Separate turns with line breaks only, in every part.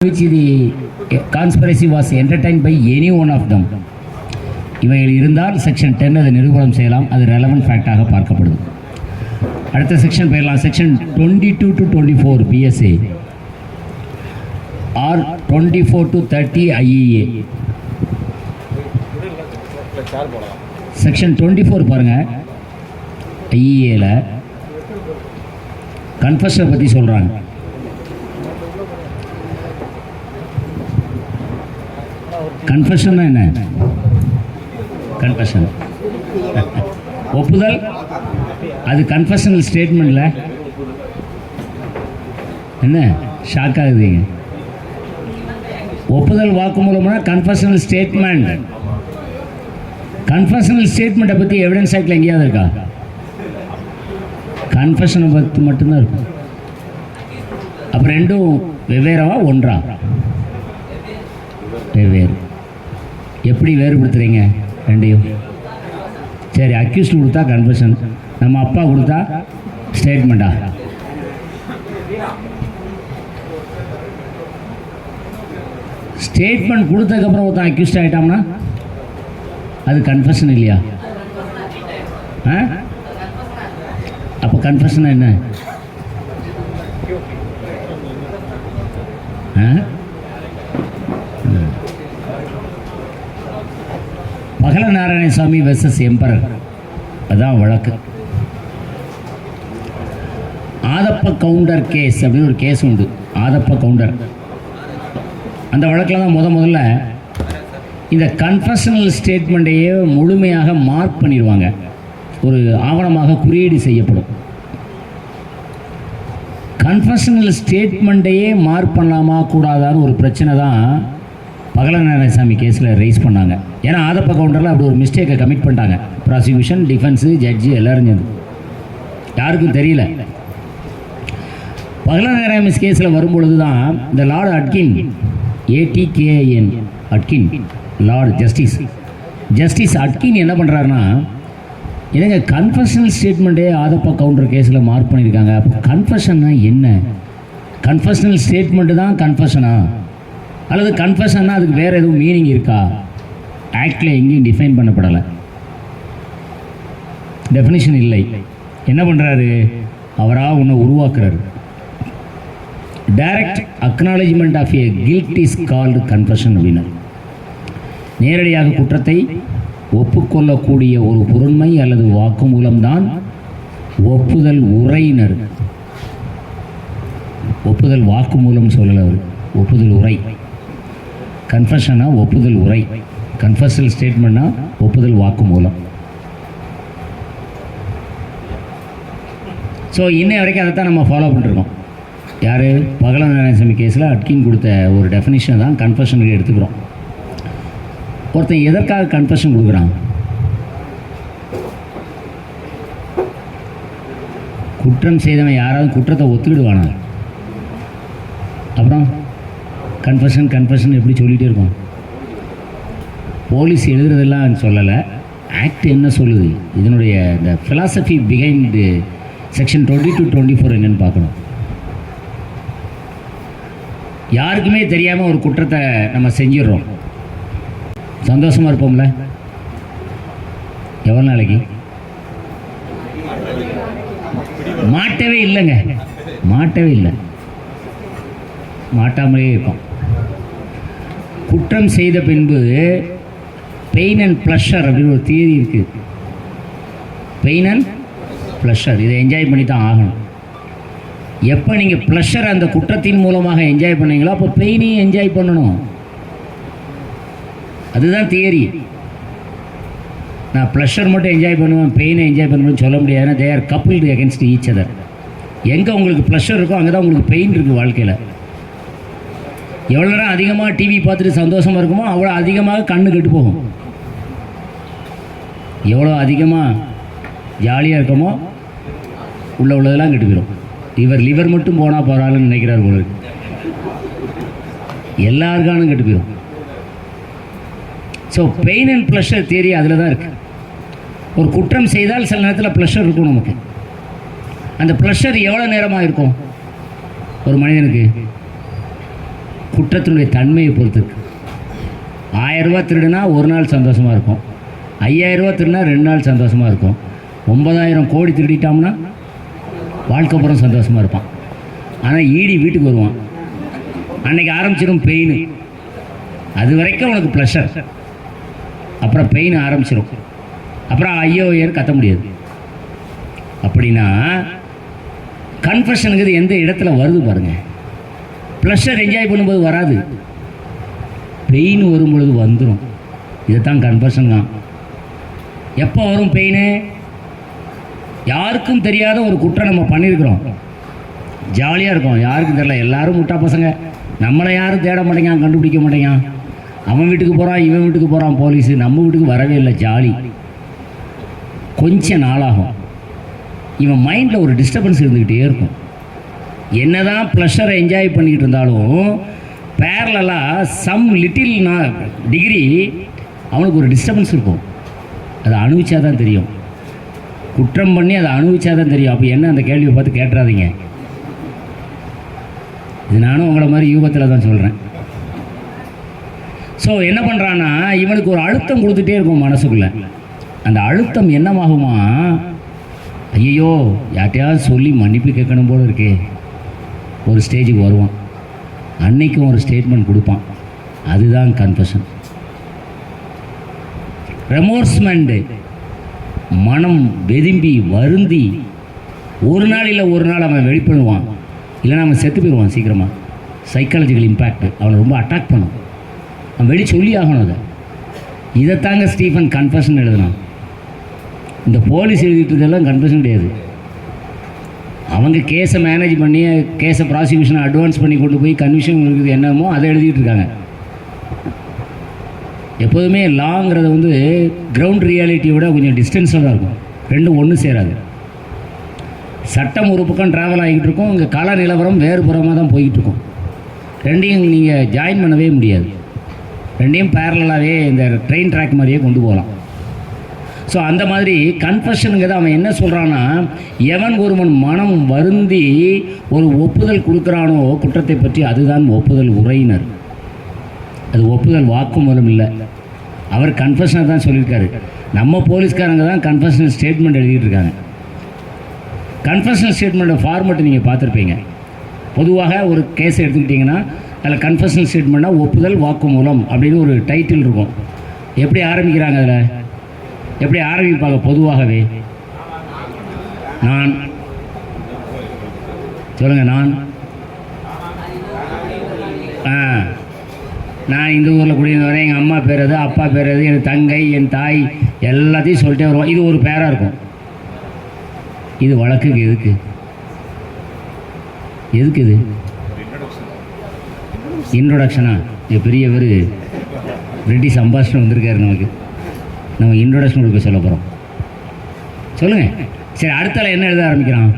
which the conspiracy was entertained by any one of them. இவைகள் இருந்தால் section 10 அதை நிரூபணம் செய்யலாம். அது ரெலவெண்ட் ஃபேக்டாக பார்க்கப்படுது. அடுத்த செக்ஷன் போயிடலாம். Section 22 to 24 BSA or 24 to 30 IEA. Section 24 பாருங்க. ஐஇஏல கன்ஃபஷனை பற்றி சொல்கிறாங்க. கன்ஃபஷன்னா என்ன? கன்ஃபஷன் ஒப்புதல். அது கன்ஃபஷனல் ஸ்டேட்மெண்ட்ல என்ன ஷாக் ஆகுதுங்க? ஒப்புதல் வாக்குமூலம்னா கன்ஃபஷனல் ஸ்டேட்மெண்ட். கன்ஃபஷனல் ஸ்டேட்மெண்ட்டை பற்றி எவிடன்ஸ் ஆக்டில் எங்கேயாவது இருக்கா? கன்ஃபஷனை பற்றி மட்டும்தான் இருக்கும். அப்போ ரெண்டும் வெவ்வேறவா ஒன்றா? வெவ்வேறு. எப்படி வேறுபடுத்துகிறீங்க ரெண்டையும்? சரி, அக்யூஸ்ட் கொடுத்தா கன்ஃபஷன், நம்ம அப்பா கொடுத்தா ஸ்டேட்மெண்ட்டா? ஸ்டேட்மெண்ட் கொடுத்ததுக்கப்புறம் ஒருத்தன் அக்யூஸ்ட் ஆகிட்டோம்னா அது கன்ஃபஷன் இல்லையா? அப்போ கன்ஃபஷன் என்ன? பகல நாராயணசாமி வெர்சஸ் எம்பரர், அதான் வழக்கு. ஆதப்ப கவுண்டர் கேஸ் அப்படின்னு ஒரு கேஸ் உண்டு. ஆதப்ப கவுண்டர் அந்த வழக்கில் தான் முதல்ல இந்த கன்ஃபஷனல் ஸ்டேட்மெண்ட்டையே முழுமையாக மார்க் பண்ணிடுவாங்க. ஒரு ஆவணமாக குறியீடு செய்யப்படும். கன்ஃபஷனல் ஸ்டேட்மெண்ட்டையே மார்க் பண்ணலாமா கூடாதான்னு ஒரு பிரச்சனை தான் பகல நாராயணசாமி கேஸில் ரைஸ் பண்ணாங்க. ஏன்னா ஆதப்ப கவுண்டரில் அப்படி ஒரு மிஸ்டேக்கை கமிட் பண்ணிட்டாங்க. ப்ராசிக்யூஷன், டிஃபென்ஸு, ஜட்ஜு எல்லாரும் சேர்ந்து. யாருக்கும் தெரியல. பகல நாராயணசாமி கேஸில் வரும்பொழுது தான் இந்த லார்டு அட்கின், ஏடிகேஎன் அட்கின், லார்டு ஜஸ்டிஸ் அட்கின் என்ன பண்ணுறாருன்னா, என்னங்க கன்ஃபஷனல் ஸ்டேட்மெண்ட்டே ஆதப்ப கவுண்டர் கேஸில் மார்க் பண்ணியிருக்காங்க. அப்போ கன்ஃபஷன்னா என்ன? கன்ஃபஷனல் ஸ்டேட்மெண்ட்டு தான் கன்ஃபஷனா அல்லது கன்ஃபஷன்னா அதுக்கு வேறு எதுவும் மீனிங் இருக்கா? ஆக்டில் எங்கேயும் டிஃபைன் பண்ணப்படலை, டெஃபினிஷன் இல்லை. என்ன பண்ணுறாரு? அவராக ஒன்று உருவாக்குறாரு. Direct acknowledgement of a guilt is called confession அப்படின்னா, நேரடியாக குற்றத்தை ஒப்புக்கொள்ளக்கூடிய ஒரு பொருண்மை அல்லது வாக்குமூலம்தான் ஒப்புதல் உரையினர். ஒப்புதல் வாக்குமூலம் சொல்லலை அவர், ஒப்புதல் உரை. கன்ஃபஷனா ஒப்புதல் உரை, கன்ஃபஷனல் ஸ்டேட்மெண்ட்னா ஒப்புதல் வாக்குமூலம். ஸோ இன்னை வரைக்கும் அதை தான் நம்ம ஃபாலோ பண்ணிருக்கோம். யார்? பகல நாராயணசாமி கேஸில் அட்கின் கொடுத்த ஒரு டெஃபினிஷனை தான் கன்ஃபஷனுக்கு எடுத்துக்கிறோம். ஒருத்தன் எதற்காக கன்ஃபஷன் கொடுக்குறான்? குற்றம் செய்தவன் யாராவது குற்றத்தை ஒத்துக்கிடுவானா? அப்புறம் கன்ஃபஷன் எப்படி சொல்லிகிட்டே இருக்கும்? போலீஸ் எழுதுறதெல்லாம் சொல்லலை, ஆக்ட் என்ன சொல்லுது? இதனுடைய இந்த ஃபிலாசபி பிஹைண்ட் செக்ஷன் 20 to 24 என்னன்னு பார்க்கணும். யாருக்குமே தெரியாமல் ஒரு குற்றத்தை நம்ம செஞ்சிடறோம், சந்தோஷமாக இருப்போம்ல? எவ்வளோ நாளைக்கு? மாட்டவே இல்லைங்க, மாட்டவே இல்லை, மாட்டாமலே இருக்கும். குற்றம் செய்த பின்பு பெயின் அண்ட் ப்ளஷர் அப்படின்னு ஒரு தியரி இருக்குது. பெயின் அண்ட் ப்ளஷர், இதை என்ஜாய் பண்ணி தான் ஆகணும். எப்போ நீங்கள் ப்ளஷர் அந்த குற்றத்தின் மூலமாக என்ஜாய் பண்ணீங்களோ அப்போ பெயினையும் என்ஜாய் பண்ணணும். அதுதான் தியரி. நான் ப்ளஷர் மட்டும் என்ஜாய் பண்ணுவேன், பெயினை என்ஜாய் பண்ணுவேன்னு சொல்ல முடியாது. They are coupled against each other. எங்கே உங்களுக்கு ப்ளஷர் இருக்கோ அங்கே தான் உங்களுக்கு பெயின் இருக்குது வாழ்க்கையில். எவ்வளோ நேரம் அதிகமாக டிவி பார்த்துட்டு சந்தோஷமாக இருக்குமோ அவ்வளோ அதிகமாக கண்ணு கெட்டு போகும். எவ்வளோ அதிகமாக ஜாலியாக இருக்கமோ உள்ளதெல்லாம் கெட்டு போயிடும். லிவர் மட்டும் போனால் போகிறாள்னு நினைக்கிறார் போல இருக்கு. எல்லாருக்கானும் கெட்டு போயிடும். So pain and pleasure theory அதில் தான் இருக்குது. ஒரு குற்றம் செய்தால் சில நேரத்தில் ப்ளஷர் இருக்கும் நமக்கு. அந்த ப்ளஷர் எவ்வளோ நேரமாக இருக்கும் ஒரு மனிதனுக்கு? குற்றத்தினுடைய தன்மையை பொறுத்து இருக்கு. 1000 ரூபா திருடுனா ஒரு நாள் சந்தோஷமாக இருக்கும், 5000 ரூபா திருடினா 2 நாள் சந்தோஷமாக இருக்கும், 9000 கோடி திருடிட்டோம்னா வாழ்க்கைப்புறம் சந்தோஷமாக இருப்பான். ஆனால் ஈடி வீட்டுக்கு வருவான், அன்றைக்கி ஆரம்பிச்சிடும் பெயின். அது வரைக்கும் உனக்கு ப்ளஷர், அப்புறம் பெயின் ஆரம்பிச்சிடும், அப்புறம் ஐயோ ஏன்னு கத்த முடியாது. அப்படின்னா கன்ஃபெஷனுங்கிறது எந்த இடத்துல வருது பாருங்கள். ப்ளஷர் என்ஜாய் பண்ணும்போது வராது, பெயின் வரும்பொழுது வந்துடும். இதைத்தான் கன்ஃபெஷன் தான். எப்போ வரும் பெயின்? யாருக்கும் தெரியாத ஒரு குற்றம் நம்ம பண்ணியிருக்கிறோம், ஜாலியாக இருக்கும், யாருக்கும் தெரியல, எல்லாரும் முட்டா பசங்க, நம்மளை யாரும் தேட மாட்டேங்கான், கண்டுபிடிக்க மாட்டேங்கான். அவன் வீட்டுக்கு போகிறான், இவன் வீட்டுக்கு போகிறான் போலீஸு, நம்ம வீட்டுக்கு வரவே இல்லை, ஜாலி. கொஞ்சம் நாளாகும், இவன் மைண்டில் ஒரு டிஸ்டர்பன்ஸ் இருந்துக்கிட்டே இருக்கும். என்னதான் ப்ளஷரை என்ஜாய் பண்ணிக்கிட்டு இருந்தாலும் பேரலாக சம் லிட்டில் டிகிரி அவனுக்கு ஒரு டிஸ்டர்பன்ஸ் இருக்கும். அதை அனுபவிச்சா தான் தெரியும், குற்றம் பண்ணி அதை அனுபவிச்சா தான் தெரியும். அப்போ என்ன, அந்த கேள்வியை பார்த்து கேட்டுறாதீங்க. இது நானும் உங்களை மாதிரி யூகத்தில் தான் சொல்கிறேன். ஸோ என்ன பண்ணுறான்னா, இவனுக்கு ஒரு அழுத்தம் கொடுத்துட்டே இருக்கும் மனசுக்குள்ளே. அந்த அழுத்தம் என்னமாகுமா, ஐயோ யார்ட்டையாவது சொல்லி மன்னிப்பு கேட்கணும் போல இருக்கே. ஒரு ஸ்டேஜுக்கு வருவான், அன்னைக்கும் ஒரு ஸ்டேட்மெண்ட் கொடுப்பான், அதுதான் கன்ஃபெஷன். ரெமோர்ஸ்மெண்ட், மனம் வெதும்பி வருந்தி ஒரு நாள் இல்லை ஒரு நாள் அவன் வெளிப்படுவான், இல்லைனா அவன் செத்து போயிடுவான் சீக்கிரமாக. சைக்காலஜிக்கல் இம்பேக்ட் அவனை ரொம்ப அட்டாக் பண்ணும், அவன் வெளி சொல்லி ஆகணும். இதைத்தாங்க ஸ்டீஃபன் கன்ஃபெஷன் எழுதினான். இந்த போலீஸ் எழுதிட்டுலாம் கன்ஃபெஷன் கிடையாது. அவங்க கேஸை மேனேஜ் பண்ணி கேஸை ப்ராசிக்யூஷனை அட்வான்ஸ் பண்ணி கொண்டு போய் கன்விஷன் இருக்குது என்னமோ அதை எழுதிட்டு இருக்காங்க. எப்போதுமே லாங்கிறது வந்து கிரவுண்ட் ரியாலிட்டியை விட கொஞ்சம் டிஸ்டன்ஸாக தான் இருக்கும், ரெண்டும் ஒன்று சேராது. சட்டம் ஒரு பக்கம் ட்ராவல் ஆகிட்டு இருக்கும், இங்கே கால நிலவரம் வேறு புறமாக தான் போய்கிட்டு இருக்கும். ரெண்டையும் நீங்கள் ஜாயின் பண்ணவே முடியாது, ரெண்டையும் பேரலாகவே இந்த ட்ரெயின் ட்ராக் மாதிரியே கொண்டு போகலாம். ஸோ அந்த மாதிரி கன்ஃபெஷனுங்கிறது அவன் என்ன சொல்கிறான்னா, எவன் ஒருவன் மனம் வருந்தி ஒரு ஒப்புதல் கொடுக்குறானோ குற்றத்தை பற்றி, அதுதான் ஒப்புதல் உரையினர். அது ஒப்புதல் வாக்குமூலம் இல்லை, அவர் கன்ஃபெஷனை தான் சொல்லியிருக்காரு. நம்ம போலீஸ்காரங்க தான் கன்ஃபெஷனல் ஸ்டேட்மெண்ட் எழுதிட்டு இருக்காங்க. கன்ஃபெஷனல் ஸ்டேட்மெண்ட்டை ஃபார்மெட்டு நீங்கள் பார்த்துருப்பீங்க. பொதுவாக ஒரு கேஸை எடுத்துக்கிட்டிங்கன்னா அதில் கன்ஃபெஷனல் ஸ்டேட்மெண்ட்டாக ஒப்புதல் வாக்குமூலம் அப்படின்னு ஒரு டைட்டில் இருக்கும். எப்படி ஆரம்பிக்கிறாங்க, அதில் எப்படி ஆரம்பிப்பாங்க பொதுவாகவே? நான் சொல்லுங்கள், நான் இந்த ஊரில் குடியிருந்தவரேன், எங்கள் அம்மா பேர் அது, அப்பா பேர் அது, என் தங்கை, என் தாய், எல்லாத்தையும் சொல்லிட்டே வருவோம். இது ஒரு பேராக இருக்கும். இது வழக்குக்கு எதுக்கு இது இன்ட்ரோடக்ஷனா? இது பெரியவர் பிரிட்டிஷ் அம்பாசிடர் வந்திருக்காரு, நம்ம இன்ட்ரோடக்ஷன் கொடுக்க சொல்ல போகிறோம். சொல்லுங்கள். சரி, அடுத்தால என்ன எழுத ஆரம்பிக்கிறான்?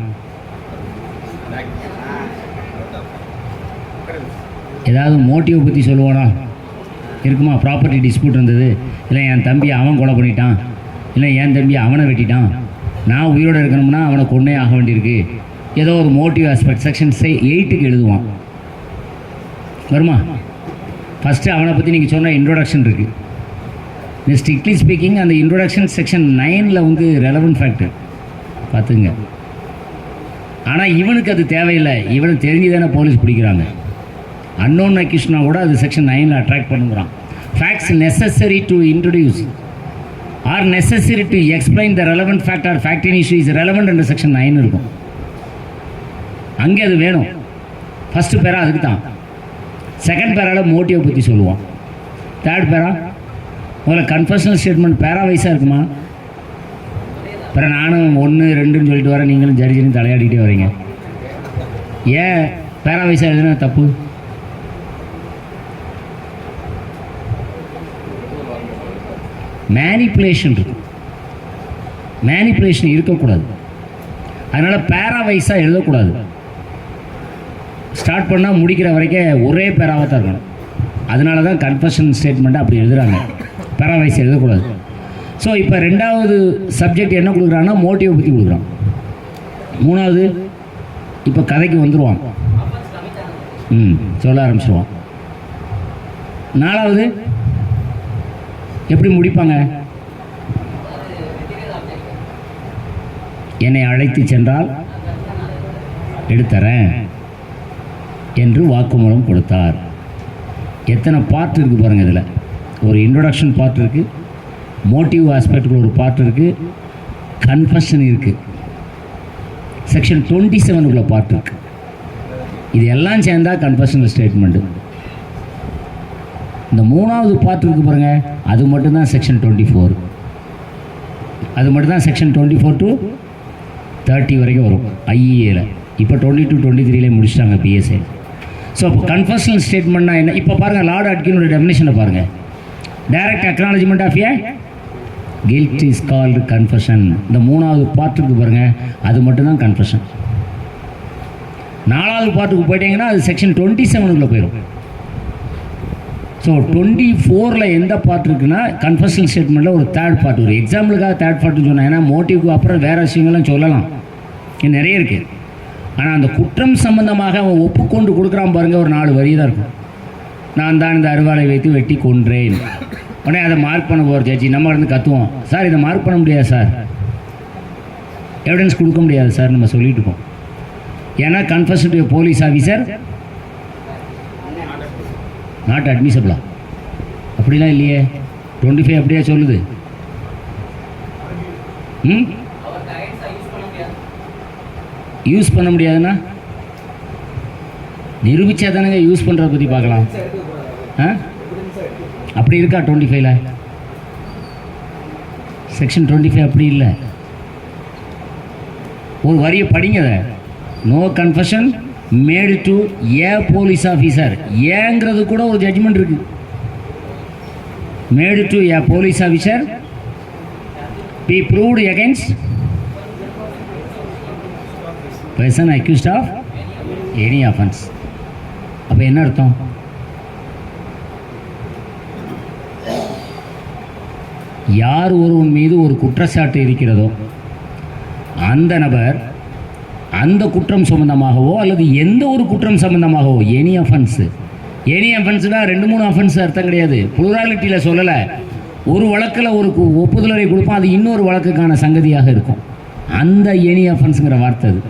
ஏதாவது மோட்டிவ் பற்றி சொல்லுவானா? இருக்குமா? ப்ராப்பர்ட்டி டிஸ்பியூட் இருந்தது, இல்லை என் தம்பியை அவன் கொலை பண்ணிட்டான், இல்லை என் தம்பியை அவனை வெட்டிட்டான், நான் உயிரோடு இருக்கணும்னா அவனை கொன்னே ஆக வேண்டியிருக்கு, ஏதோ ஒரு மோட்டிவ் ஆஸ்பெக்ட் செக்ஷன் 8க்கு எழுதுவான். வருமா? ஃபஸ்ட்டு அவனை பற்றி நீங்கள் சொன்ன இன்ட்ரோடக்ஷன் இருக்குது. இந்த ஸ்ட்ரிக்ட்லி ஸ்பீக்கிங் அந்த இன்ட்ரோடக்ஷன் செக்ஷன் 9ல் வந்து ரெலவெண்ட் ஃபேக்டர் பார்த்துங்க. ஆனால் இவனுக்கு அது தேவையில்லை, இவனுக்கு தெரிஞ்சு தானே போலீஸ் பிடிக்கிறாங்க. அன்னோன் அக்யூஷனா கூட அது செக்ஷன் 9ல் அட்ராக்ட் பண்ணுறான். Facts necessary to introduce R necessary to explain the relevant fact R fact in issue is relevant என்ற செக்ஷன் 9 இருக்கும். அங்கே அது வேணும். ஃபஸ்ட்டு பேரா அதுக்கு தான். செகண்ட் பேரால் மோட்டிவை பற்றி சொல்லுவான். தேர்ட் பேரா முதல்ல கன்ஃபெஷனல் ஸ்டேட்மெண்ட் பேரா வைஸாக இருக்குமா? அப்புறம் நானும் 1, 2ன்னு சொல்லிட்டு வரேன், நீங்களும் ஜடிஜின்னு தலையாடிக்கிட்டே வரீங்க. ஏன் பேரா வைஸாக எழுதுனா தப்பு? மேனிப்புலேஷன் இருக்கு, மேனிப்புலேஷன் இருக்கக்கூடாது. அதனால் பேரா வைஸாக எழுதக்கூடாது. ஸ்டார்ட் பண்ணால் முடிக்கிற வரைக்கும் ஒரே பேராவாக தான் இருக்கணும். அதனால தான் கன்ஃபெஷன் ஸ்டேட்மெண்ட்டை அப்படி எழுதுகிறாங்க, பேரா வைஸ் எழுதக்கூடாது. ஸோ இப்போ 2வது சப்ஜெக்ட் என்ன கொடுக்குறான்னா மோட்டிவை பற்றி கொடுக்குறான். 3வது இப்போ கதைக்கு வந்துடுவான், சொல்ல ஆரம்பிச்சிடுவான். நாலாவது எப்படி முடிப்பாங்க? என்னை அழைத்து சென்றால் எடுத்துறேன் என்று வாக்குமூலம் கொடுத்தார். எத்தனை பார்ட் இருக்குது பாருங்கள். இதில் ஒரு இன்ட்ரொடக்ஷன் பார்ட் இருக்குது, மோட்டிவ் ஆஸ்பெக்டுக்குள்ள ஒரு பார்ட் இருக்குது, கன்ஃபஷன் இருக்குது, செக்ஷன் 27 பார்ட் இருக்குது. இது எல்லாம் சேர்ந்தா கன்ஃபஷனல் ஸ்டேட்மெண்ட்டு. இந்த மூணாவது பார்ட் இருக்குது பாருங்கள், அது மட்டும்தான் செக்ஷன் 24. அது மட்டும்தான் செக்ஷன் 24 to 30 வரைக்கும் வரும் ஐஇஏல. இப்போ 22, 23 முடிச்சிட்டாங்க பிஎஸ்ஏ. ஸோ அப்போ கன்ஃபஷனல் ஸ்டேட்மெண்ட்னா என்ன? இப்போ பாருங்கள், லார்ட் அட்கினோட டெஃபினேஷனை பாருங்கள். Direct acknowledgement of a guilt is called confession. இந்த மூணாவது பார்ட்டுக்கு பாருங்கள், அது மட்டும்தான் கன்ஃபஷன். நாலாவது பார்ட்டுக்கு போயிட்டீங்கன்னா அது செக்ஷன் 27 போயிடும். ஸோ 24 எந்த பார்ட் இருக்குன்னா கன்ஃபஷனல் ஸ்டேட்மெண்ட்டில் ஒரு தேர்ட் பார்ட். ஒரு எக்ஸாம்பிளுக்காக தேர்ட் பார்ட்டுன்னு சொன்னேன், ஏன்னா மோட்டிவ்க்கு அப்புறம் வேறு விஷயங்கள்லாம் சொல்லலாம், இது நிறைய இருக்குது. ஆனால் அந்த குற்றம் சம்பந்தமாக அவன் ஒப்புக்கொண்டு கொடுக்குறான் பாருங்கள், ஒரு 4 வரி தான் இருக்கும். நான் தான் இந்த அருவாளை வைத்து வெட்டி கொன்றேன். உடனே அதை மார்க் பண்ண போகிற ஜட்ஜி நம்ம இருந்து கற்றுவோம், சார் இதை மார்க் பண்ண முடியாது சார், எவிடன்ஸ் கொடுக்க முடியாது சார் நம்ம சொல்லிட்டு இருக்கோம். ஏன்னா confession to police officer not அட்மிசபிளா? அப்படிலாம் இல்லையே, 25 அப்படியே சொல்லுது. யூஸ் பண்ண முடியாதுன்னா நிரூபிச்சா தானங்க யூஸ் பண்ணுறத பற்றி பார்க்கலாம். அப்படி இருக்கா 25ல்? செக்ஷன் 25 அப்படி இல்லை. ஒரு வரியை படிங்க, no confession made to a police officer. ஏங்கிறது கூட ஒரு ஜட்ஜ்மெண்ட் இருக்கு. Made to a police officer be proved against person accused of any offense. அப்போ என்ன அர்த்தம்? யார் ஒருவன் மீது ஒரு குற்றச்சாட்டு இருக்கிறதோ அந்த நபர் அந்த குற்றம் சம்பந்தமாகவோ அல்லது எந்த ஒரு குற்றம் சம்பந்தமாகவோ எனி அஃபென்ஸு. எனி அஃபென்ஸ்னால் 2-3 அஃபென்ஸ் அர்த்தம் கிடையாது, புளூராலிட்டியில் சொல்லலை. ஒரு வழக்கில் ஒரு ஒப்புதலை கொடுப்போம், அது இன்னொரு வழக்குக்கான சங்கதியாக இருக்கும். அந்த எனி அஃபென்ஸுங்கிற வார்த்தை அது.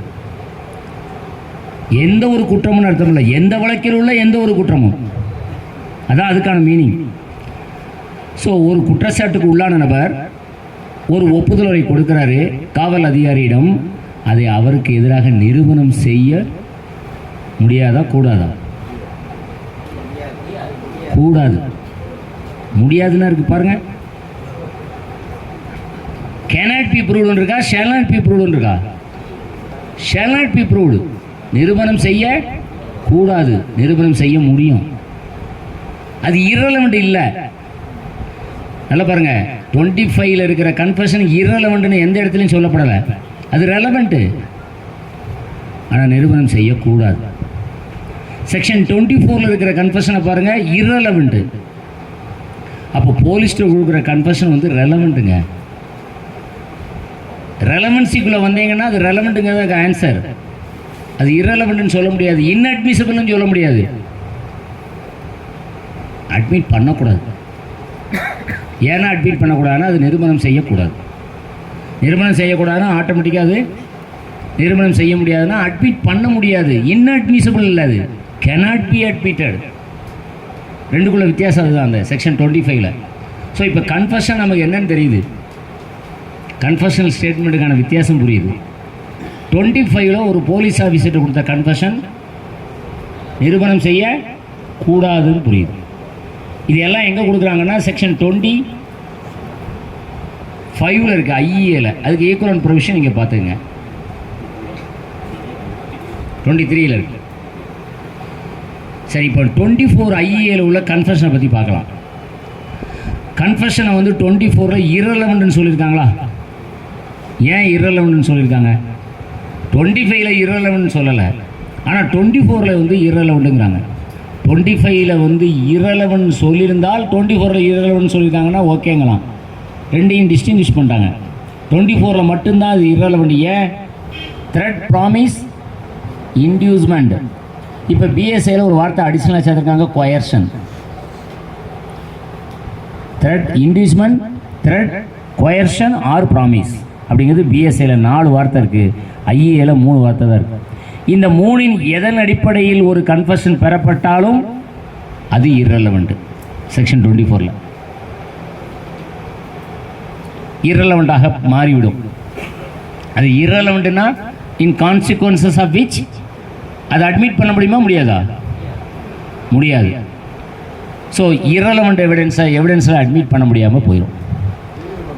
எந்த ஒரு குற்றமும் அர்த்தம் இல்லை, எந்த வழக்கில் உள்ள எந்த ஒரு குற்றமும், அதான் அதுக்கான மீனிங். ஸோ ஒரு குற்றச்சாட்டுக்கு உள்ளான நபர் ஒரு ஒப்புதலை கொடுக்கிறாரு காவல் அதிகாரியிடம், அதை அவருக்கு எதிராக நிரூபணம் செய்ய முடியாதா கூடாதா? கூடாது. முடியாதுன்னா இருக்கு பாருங்க. cannot be proved இருக்கா, shall not be proved இருக்கா? shall not be proved. நிரூபணம் செய்ய கூடாது, நிரூபணம் செய்ய முடியும். அது irrelevant இல்லை. நல்லா பாருங்க, 25ல் இருக்கிற கன்ஃபஷன் irrelevantன்னு எந்த இடத்துலையும் சொல்லப்படலை, அது ரெலவெண்ட்டு. ஆனால் நிரூபணம் செய்யக்கூடாது. செக்ஷன் 24ல் இருக்கிற கன்ஃபஷனை பாருங்கள், irrelevant. அப்போ போலீஸ்ட்டு கொடுக்குற கன்ஃபஷன் வந்து ரெலவெண்ட்டுங்க. ரெலவென்சிக்குள்ளே வந்தீங்கன்னா அது ரெலவெண்ட்டுங்கிறது ஆன்சர். அது irrelevantன்னு சொல்ல முடியாது, இன்அட்மிசபிள்னு சொல்ல முடியாது. அட்மிட் பண்ணக்கூடாது. ஏன்னா அட்மிட் பண்ணக்கூடாதுன்னா அது நிரூபணம் செய்யக்கூடாது. நிரூபணம் செய்யக்கூடாதுன்னா ஆட்டோமேட்டிக்காக அது நிரூபணம் செய்ய முடியாதுன்னா அட்மிட் பண்ண முடியாது. இன்அட்மிசபிள் இல்லை, அது cannot be admitted. ரெண்டுக்குள்ள வித்தியாசம் அதுதான் அந்த செக்ஷன் 25ல். ஸோ இப்போ கன்ஃபஷன் நமக்கு என்னன்னு தெரியுது, கன்ஃபஷனல் ஸ்டேட்மெண்ட்டுக்கான வித்தியாசம் புரியுது. 25ல் ஒரு போலீஸ் ஆஃபீஸர்கிட்ட கொடுத்த கன்ஃபஷன் நிரூபணம் செய்ய கூடாதுன்னு புரியுது. இது எல்லாம் எங்கே கொடுக்குறாங்கன்னா செக்ஷன் 25ல் இருக்குது ஐஇஏல. அதுக்கு ஈக்குவலன்ட் ப்ரொவிஷன் இங்கே பார்த்துங்க, 23ல் இருக்குது. சரி, இப்போ 24 ஐஇஏல உள்ள கன்ஃபஷனை பற்றி பார்க்கலாம். கன்ஃபஷனை வந்து 24ல் irrelevantன்னு சொல்லியிருக்காங்களா? ஏன் irrelevantன்னு சொல்லியிருக்காங்க? 25ல் irrelevantன்னு சொல்லலை, ஆனால் 24ல் வந்து irrelevantங்கிறாங்க. 25ல் வந்து irrelevant சொல்லியிருந்தால் 24ல் irrelevant சொல்லியிருக்காங்கன்னா ஓகேங்களாம். ரெண்டையும் டிஸ்டிங்விஷ் பண்ணிட்டாங்க. 24ல் மட்டும்தான் அது irrelevant. ஏன்? Threat, promise, inducement. இப்போ பிஎஸ்ஐயில் ஒரு வார்த்தை அடிஷ்னலாக சேர்த்துருக்காங்க, coercion. Threat, inducement, threat, coercion or promise அப்படிங்கிறது பிஎஸ்ஏல 4 வார்த்தை இருக்குது, ஐஏல 3 வார்த்தை தான் இருக்குது. இந்த 3இன் எதன் அடிப்படையில் ஒரு கன்ஃபெஷன் பெறப்பட்டாலும் அது irrelevant. செக்ஷன் 24ல் irrelevant-ஆக மாறிவிடும். அது irrelevant-னா இன் கான்சிக்வன்சஸ் ஆஃப் விச் அதை அட்மிட் பண்ண முடியுமா முடியாதா? முடியாது. ஸோ irrelevant எவிடன்ஸில் அட்மிட் பண்ண முடியாமல் போயிடும்.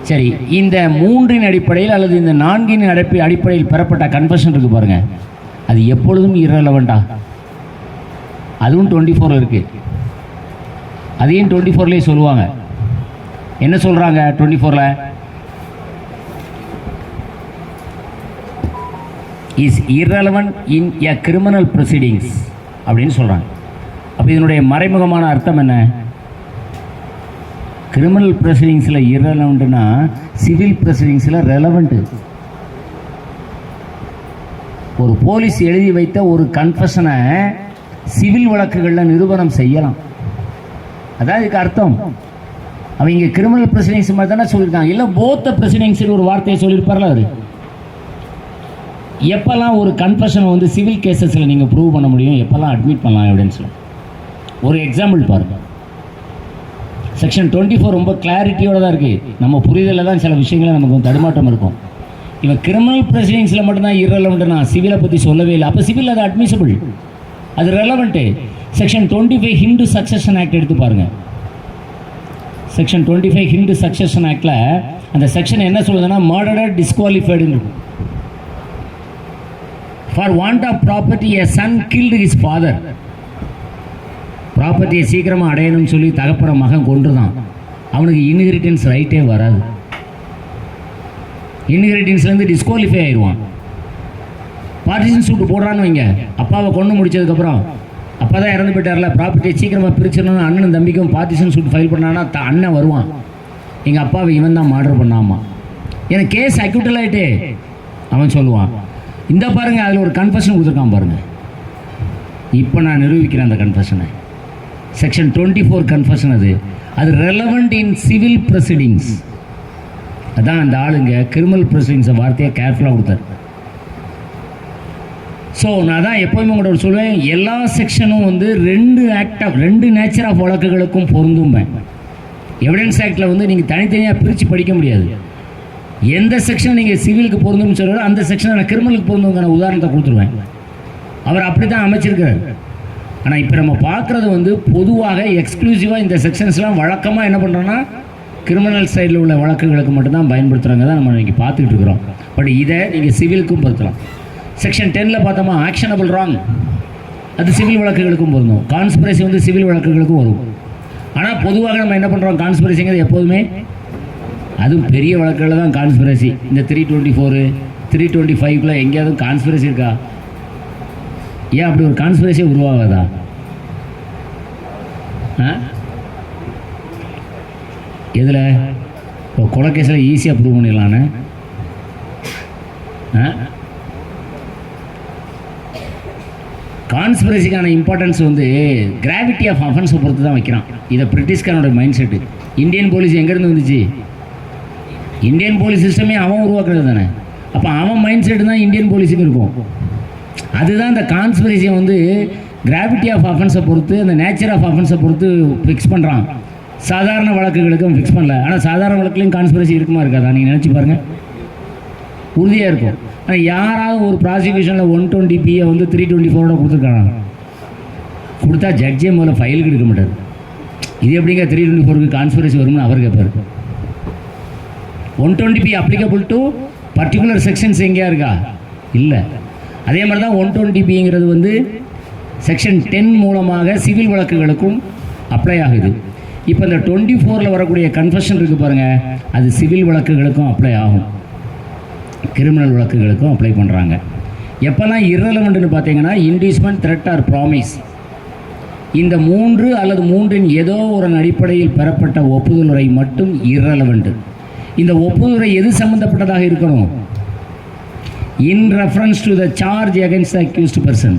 சரி, இந்த 3இன் அடிப்படையில் அல்லது இந்த 4இன் அடிப்படையில் பெறப்பட்ட கன்ஃபெஷன் இருக்குது பாருங்கள், அது எப்பொழுதும் irrelevant-ஆ? அதுவும் 24ல் இருக்குது. அதையும் 24லேயே சொல்லுவாங்க. என்ன சொல்கிறாங்க 24ல்? Is irrelevant in a criminal proceedings அப்படின்னு சொல்கிறாங்க. அப்போ இதனுடைய மறைமுகமான அர்த்தம் என்ன? கிரிமினல் ப்ரொசீடிங்ஸில் irrelevant-னா சிவில் ப்ரொசீடிங்ஸில் ரெலவெண்ட்டு. ஒரு போலீஸ் எழுதி வைத்த ஒரு கன்ஃபெஷனை சிவில் வழக்குகளில் நிரூபணம் செய்யலாம். அதான் இதுக்கு அர்த்தம். அவன் இங்கே கிரிமினல் ப்ரொசீடிங்ஸ் மாதிரி தானே சொல்லியிருக்காங்க. இல்லை போத்த ப்ரொசீடிங்ஸ்னு ஒரு வார்த்தையை சொல்லியிருப்பார்ல அவர். எப்போல்லாம் ஒரு கன்ஃபெஷனை வந்து சிவில் கேசஸில் நீங்கள் ப்ரூவ் பண்ண முடியும், எப்போல்லாம் அட்மிட் பண்ணலாம் எவிடன்ஸில்? ஒரு எக்ஸாம்பிள் பாருங்கள். செக்ஷன் 24 ரொம்ப கிளாரிட்டியோடு தான் இருக்குது. நம்ம புரிதலில் தான் சில விஷயங்களில் நமக்கு தடுமாற்றம் இருக்கும். இவன் கிரிமினல் ப்ரொசீடிங்ஸில் மட்டும்தான் irrelevant-னா சிவிலை பற்றி சொல்லவே இல்லை. அப்போ சிவில் அது அட்மிசபிள், அது relevant. Section 25 Hindu succession act எடுத்து பாருங்கள். செக்ஷன் 25 ஹிந்து சக்சஷன் ஆக்டில் அந்த செக்ஷன் என்ன சொல்லுதுன்னா, மர்டரர் டிஸ்குவாலிஃபைடுன்னு இருக்கும். For want of property a son killed his father. ப்ராப்பர்ட்டியை சீக்கிரமாக அடையணும்னு சொல்லி தகப்பற மகன் கொண்டுதான், அவனுக்கு இன்ஹெரிட்டன்ஸ் ரைட்டே வராது. இன்ஹெரிட்டன்ஸ்லேருந்து டிஸ்குவாலிஃபை ஆயிடுவான். பார்ட்டிஷன் சூட்டு போடுறான்னு வைங்க, அப்பாவை கொண்டு முடிச்சதுக்கப்புறம் அப்பா தான் இறந்து போயிட்டார்ல, ப்ராப்பர்ட்டியை சீக்கிரமாக பிரிச்சிடணும் அண்ணனும் தம்பிக்கும் பார்ட்டிஷன் சூட் ஃபைல் பண்ணான்னா அண்ணன் வருவான், எங்கள் அப்பாவை இவன் தான் மர்டர் பண்ணாமா, எனக்கு கேஸ் அக்யூட்டல் ஆகிட்டே அவன் சொல்லுவான். இந்த பாருங்கள், அதில் ஒரு கன்ஃபெஷன் கொடுத்துருக்கான் பாருங்கள். இப்போ நான் நிரூபிக்கிறேன் அந்த கன்ஃபெஷனை. செக்ஷன் 24 கன்ஃபெஷன் அது ரெலவெண்ட் இன் சிவில் ப்ரொசீடிங்ஸ். அதான் அந்த ஆளுங்க கிரிமினல் ப்ரொசீடிங்ஸை வார்த்தையை கேர்ஃபுல்லாக கொடுத்தார். ஸோ நான் தான் எப்போயுமே உங்களோட சொல்லுவேன், எல்லா செக்ஷனும் வந்து ரெண்டு நேச்சர் ஆஃப் வழக்குகளுக்கும் பொருந்தும்பேன். எவிடன்ஸ் ஆக்டில் வந்து நீங்கள் தனித்தனியாக பிரித்து படிக்க முடியாது. எந்த செக்ஷன் நீங்கள் சிவிலுக்கு பொருந்தும்னு சொல்கிறாரோ அந்த செக்ஷனை நான் கிரிமினலுக்கு பொருந்துங்கிற உதாரணத்தை கொடுத்துருவேன். அவர் அப்படி தான் அமைச்சிருக்கிறார். ஆனால் இப்போ நம்ம பார்க்குறது வந்து பொதுவாக எக்ஸ்க்ளூசிவாக இந்த செக்ஷன்ஸ்லாம் வழக்கமாக என்ன பண்ணுறோன்னா கிரிமினல் சைடில் உள்ள வழக்குகளுக்கு மட்டும்தான் பயன்படுத்துகிறாங்க தான் நம்ம இன்றைக்கி பார்த்துக்கிட்டு இருக்கிறோம். பட் இதை நீங்கள் சிவிலுக்கும் பொருத்தலாம். செக்ஷன் 10ல் பார்த்தோமா ஆக்ஷனபிள் ராங், அது சிவில் வழக்குகளுக்கும் பொருந்தும். கான்ஸ்பிரசி வந்து சிவில் வழக்குகளுக்கும் வரும். ஆனால் பொதுவாக நம்ம என்ன பண்ணுறோம், கான்ஸ்பிரசிங்கிறது எப்போதுமே அதுவும் பெரிய வழக்குகளில் தான் கான்ஸ்பிரசி. இந்த 324 325 எங்கேயாவது கான்ஸ்பிரசி இருக்கா? ஏன் அப்படி ஒரு கான்ஸ்பிரசியே உருவாகாதா? எதில் இப்போ கொலைகேஸில் ஈஸியாக ப்ரூவ் பண்ணிடலான்னு கான்ஸ்பிரசிக்கான இம்பார்ட்டன்ஸ் வந்து கிராவிட்டி ஆஃப் அஃபென்ஸை பொறுத்து தான் வைக்கிறான். இதை பிரிட்டிஷ்காரனோட மைண்ட் செட்டு. இந்தியன் போலீஸ் எங்கேருந்து வந்துச்சு? இந்தியன் போலீஸ் சிஸ்டமே அவன் உருவாக்குறது தானே. அப்போ அவன் மைண்ட் செட்டு தான் இந்தியன் போலீஸுக்கு இருக்கும். அதுதான் இந்த கான்ஸ்பிரசியை வந்து கிராவிட்டி ஆஃப் அஃபென்ஸை பொறுத்து, அந்த நேச்சர் ஆஃப் அஃபென்ஸை பொறுத்து ஃபிக்ஸ் பண்ணுறான். சாதாரண வழக்குகளுக்கும் ஃபிக்ஸ் பண்ணல. ஆனால் சாதாரண வழக்குலையும் கான்ஸ்பிரசி இருக்குமா இருக்காதா? நீங்கள் நினச்சி பாருங்கள், உறுதியாக இருக்கும். ஆனால் யாராவது ஒரு ப்ராசிக்யூஷனில் 120 வந்து 324 கொடுத்துருக்காங்க. கொடுத்தா ஜட்ஜே முதல்ல ஃபைலுக்கு எடுக்க மாட்டார். இது எப்படிங்க 324க்கு கான்ஸ்பிரசி வரும்னு அவர் கேட்பார். 120 அப்ளிகபிள் டு பர்டிகுலர் செக்ஷன்ஸ் எங்கேயா இருக்கா? இல்லை. அதே மாதிரி தான் 120ங்கிறது வந்து செக்ஷன் 10 மூலமாக சிவில் வழக்குகளுக்கும் அப்ளை ஆகுது. இப்போ இந்த 24ல் வரக்கூடிய கன்ஃபெஷன் இருக்குது பாருங்கள், அது சிவில் வழக்குகளுக்கும் அப்ளை ஆகும், கிரிமினல் வழக்குகளுக்கும் அப்ளை பண்ணுறாங்க. எப்போல்லாம் irrelevantன்னு பார்த்தீங்கன்னா இன்டியூஸ்மெண்ட், த்ரெட் ஆர் ப்ராமிஸ். இந்த 3 அல்லது 3இன் ஏதோ ஒரு அடிப்படையில் பெறப்பட்ட ஒப்புதலுரை மட்டும் irrelevant. இந்த ஒப்புதலுரை எது சம்மந்தப்பட்டதாக இருக்கணும்? இன் reference to the charge against the accused person.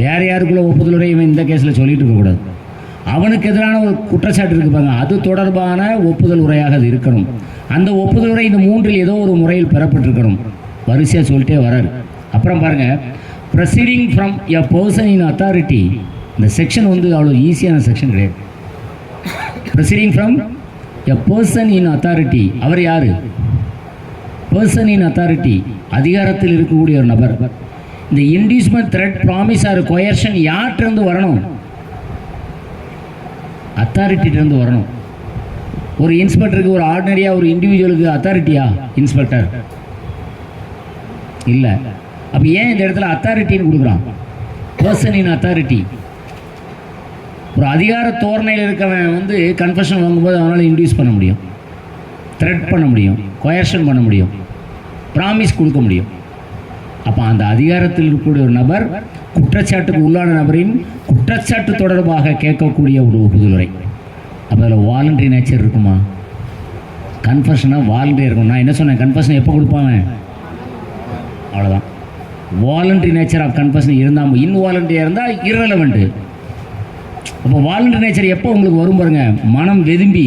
வேறு யாருக்குள்ள ஒப்புதலுரை இவன் இந்த கேஸில் சொல்லிட்டு இருக்கக்கூடாது. அவனுக்கு எதிரான ஒரு குற்றச்சாட்டு இருக்கு பாருங்க, அது தொடர்பான ஒப்புதல் உரையாக அது இருக்கணும். அந்த ஒப்புதல் உரை இந்த மூன்றில் ஏதோ ஒரு முறையில் பெறப்பட்டிருக்கணும். வரிசையாக சொல்லிட்டே வராரு. அப்புறம் பாருங்கள், proceeding from a person in authority. இந்த செக்ஷன் வந்து அவ்வளோ ஈஸியான செக்ஷன் கிடையாது. Proceeding from a person in authority. அவர் யார்? பர்சன் இன் அத்தாரிட்டி, அதிகாரத்தில் இருக்கக்கூடிய ஒரு நபர். இந்த inducement, threat, promise or coercion யார்கிட்டருந்து வரணும்? அத்தாரிட்டிகிட்டேருந்து வரணும். ஒரு இன்ஸ்பெக்டருக்கு, ஒரு ஆர்டினரியாக ஒரு இண்டிவிஜுவலுக்கு அத்தாரிட்டியா இன்ஸ்பெக்டர்? இல்லை. அப்போ ஏன் இந்த இடத்துல அத்தாரிட்டின்னு கொடுக்குறான்? Person in authority. ஒரு அதிகார தோரணையில் இருக்கவன் வந்து கன்ஃபெஷன் வாங்கும்போது அவனால் இன்டியூஸ் பண்ண முடியும், த்ரெட் பண்ண முடியும், கொயர்ஷன் பண்ண முடியும், ப்ராமிஸ் கொடுக்க முடியும். அப்போ அந்த அதிகாரத்தில் இருக்கக்கூடிய ஒரு நபர் குற்றச்சாட்டுக்கு உள்ளான நபரின் குற்றச்சாட்டு தொடர்பாக கேட்கக்கூடிய ஒரு ஒப்புதலுரை. அப்போ அதில் வாலண்டரி நேச்சர் இருக்குமா? கன்ஃபெஷனாக வாலண்டரி இருக்கும். நான் என்ன சொன்னேன்? கன்ஃபெஷன் எப்போ கொடுப்பாங்க? அவ்வளோதான். வாலண்டரி நேச்சர் ஆஃப் கன்ஃபெஷன் இருந்தால், இன்வாலண்டரியாக இருந்தால் இரலவெண்ட்டு. அப்போ வாலண்டரி நேச்சர் எப்போ உங்களுக்கு வரும் பாருங்க, மனம் வெதும்பி